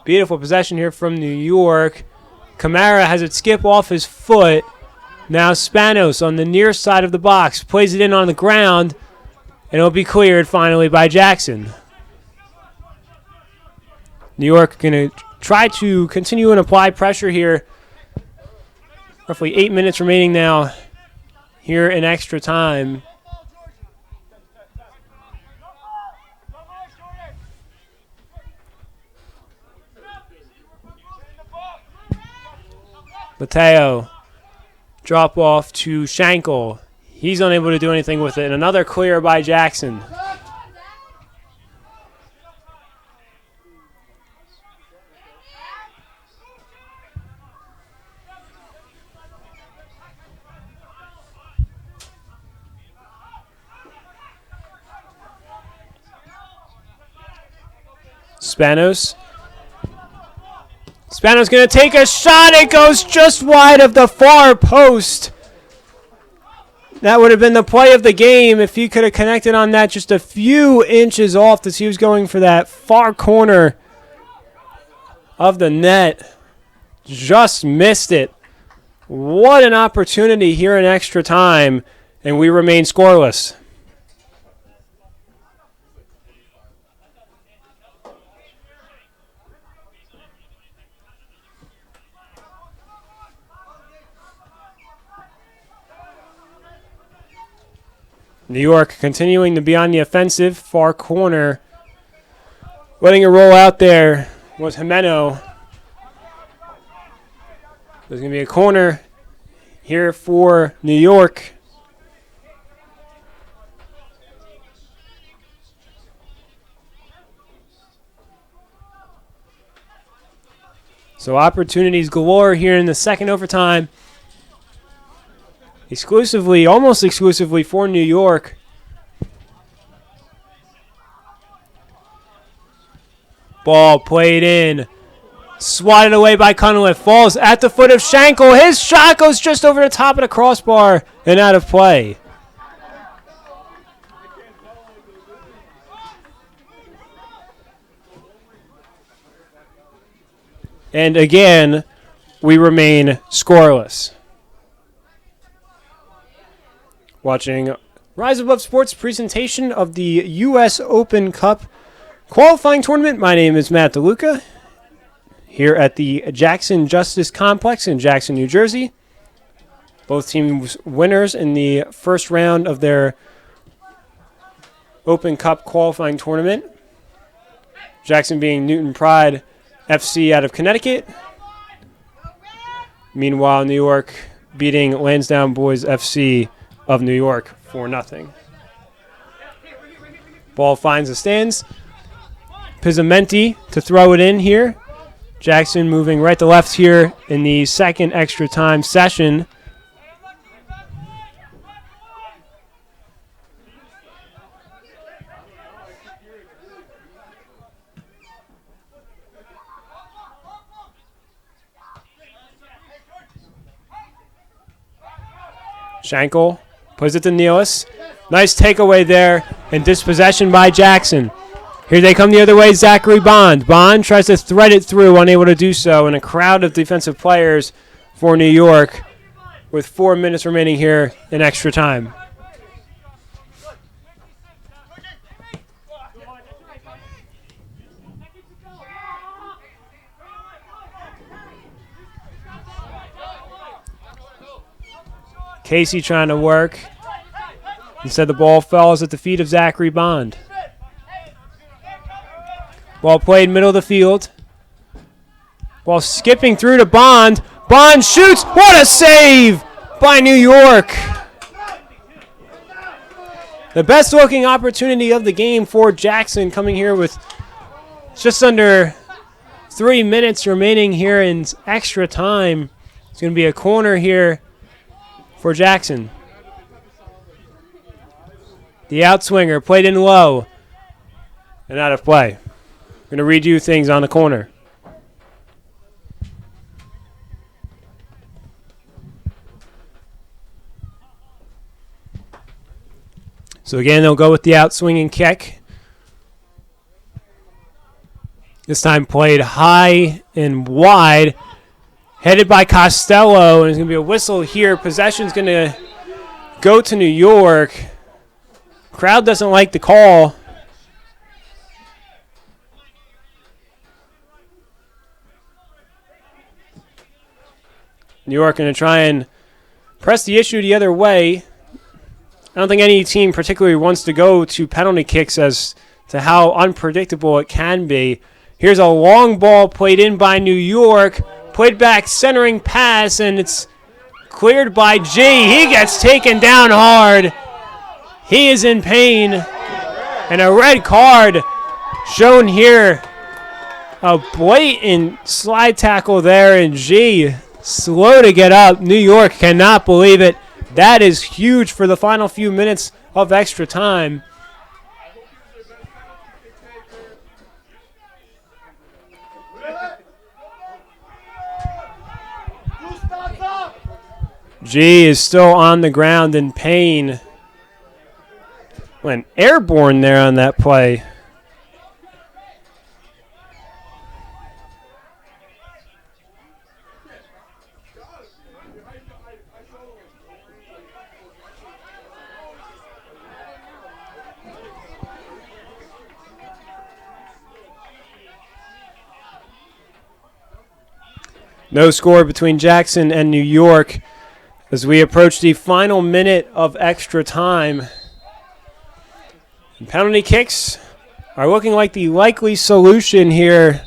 Beautiful possession here from New York. Camara has it skip off his foot. Now Spanos on the near side of the box. Plays it in on the ground. And it'll be cleared finally by Jackson. New York going to try to continue and apply pressure here. Roughly 8 minutes remaining now here in extra time. Mateo, drop off to Schenkel. He's unable to do anything with it. And another clear by Jackson. Spanos. Spanos going to take a shot. It goes just wide of the far post. That would have been the play of the game if he could have connected on that just a few inches off as he was going for that far corner of the net. Just missed it. What an opportunity here in extra time, and we remain scoreless. New York continuing to be on the offensive, far corner. Letting it roll out there was Jimeno. There's going to be a corner here for New York. So opportunities galore here in the second overtime. Exclusively, almost exclusively for New York. Ball played in. Swatted away by Cunliffe. Falls at the foot of Schenkel. His shot goes just over the top of the crossbar and out of play. And again, we remain scoreless. Watching Rise Above Sports presentation of the U.S. Open Cup qualifying tournament. My name is Matt DeLuca here at the Jackson Justice Complex in Jackson, New Jersey. Both teams winners in the first round of their Open Cup qualifying tournament. Jackson being Newton Pride FC out of Connecticut. Meanwhile, New York beating Lansdowne Boys FC of New York 4-0. Ball finds the stands. Pizzamenti to throw it in here. Jackson moving right to left here in the second extra time session. Schenkel puts it to Nealis. Nice takeaway there and dispossession by Jackson. Here they come the other way, Zachary Bond. Bond tries to thread it through, unable to do so, and a crowd of defensive players for New York with 4 minutes remaining here in extra time. Casey trying to work. Instead, the ball falls at the feet of Zachary Bond. Ball played middle of the field. Ball skipping through to Bond. Bond shoots. What a save by New York. The best looking opportunity of the game for Jackson, coming here with just under 3 minutes remaining here in extra time. It's going to be a corner here for Jackson. The outswinger played in low and out of play. Going to redo things on the corner. So again, they'll go with the outswinging kick. This time played high and wide. Headed by Costello, and there's going to be a whistle here. Possession's going to go to New York. Crowd doesn't like the call. New York going to try and press the issue the other way. I don't think any team particularly wants to go to penalty kicks as to how unpredictable it can be. Here's a long ball played in by New York. Played back, centering pass, and it's cleared by G. He gets taken down hard. He is in pain. And a red card shown here. A blatant slide tackle there, and G slow to get up. New York cannot believe it. That is huge for the final few minutes of extra time. G is still on the ground in pain. Went airborne there on that play. No score between Jackson and New York as we approach the final minute of extra time. And penalty kicks are looking like the likely solution here.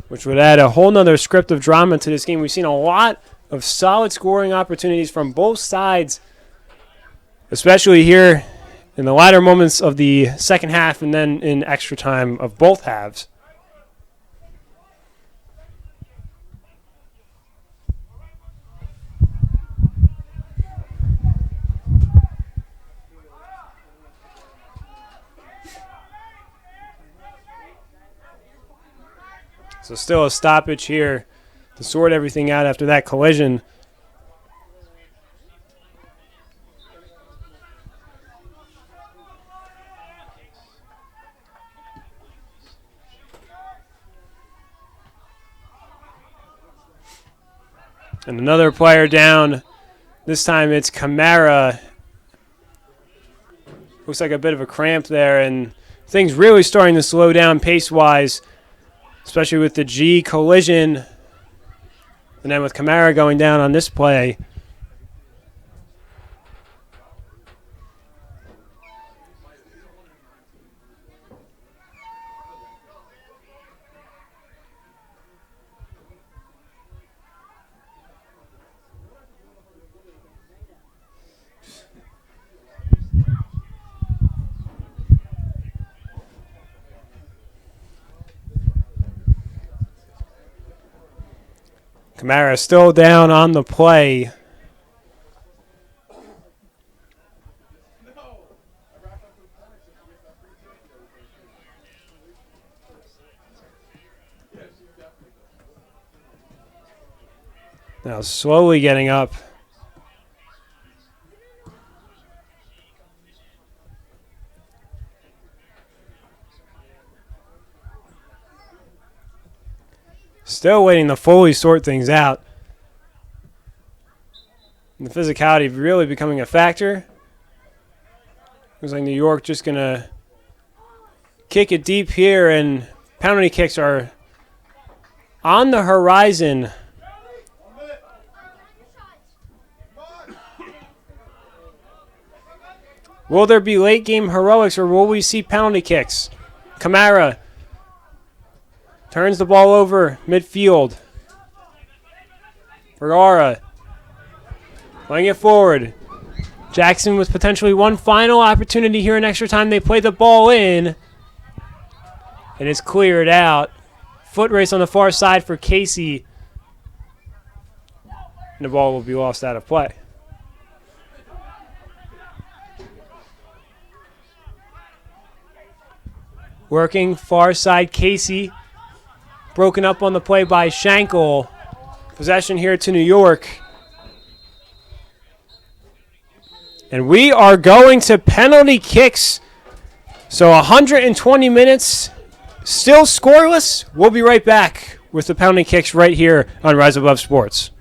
Which would add a whole nother script of drama to this game. We've seen a lot of solid scoring opportunities from both sides, especially here in the latter moments of the second half and then in extra time of both halves. So still a stoppage here to sort everything out after that collision. And another player down. This time it's Camara. Looks like a bit of a cramp there, and things really starting to slow down pace-wise, especially with the G collision. And then with Camara going down on this play. Kamara still down on the play. Now slowly getting up. Still waiting to fully sort things out. And the physicality really becoming a factor. Looks like New York just going to kick it deep here, and penalty kicks are on the horizon. Will there be late game heroics, or will we see penalty kicks? Kamara turns the ball over midfield. Vergara playing it forward. Jackson with potentially one final opportunity here in extra time. They play the ball in, and it's cleared out. Foot race on the far side for Casey. And the ball will be lost out of play. Working far side, Casey. Broken up on the play by Schenkel. Possession here to New York. And we are going to penalty kicks. So 120 minutes, still scoreless. We'll be right back with the penalty kicks right here on Rise Above Sports.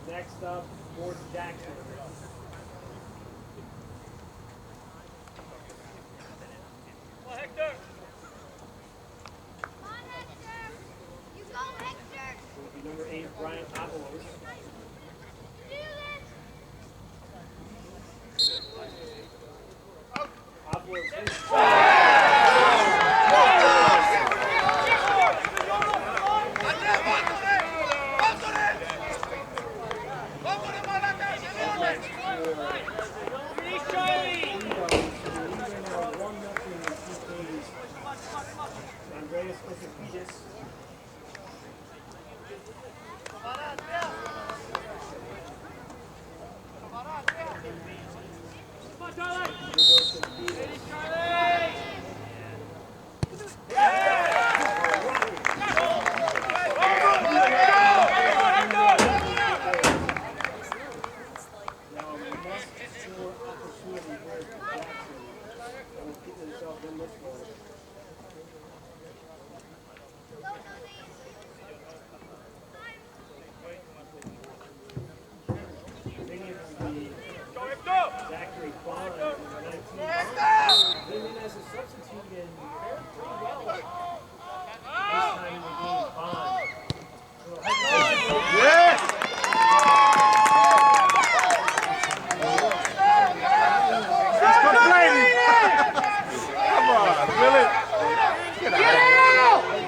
Next up, Fort Jackson. Come on, Hector. Come on, Hector. You go, Hector. Will be number 8, Brian Avalos. Do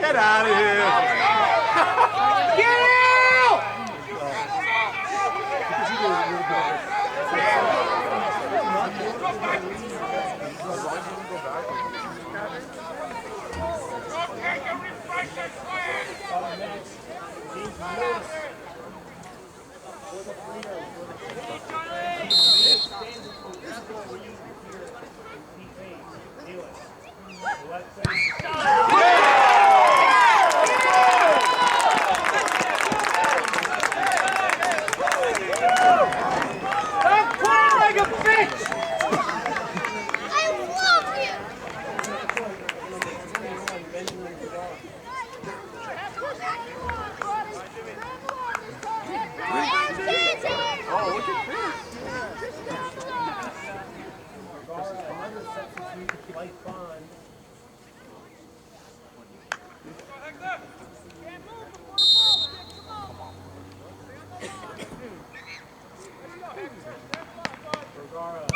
Get out of here. Light bond. Vergara.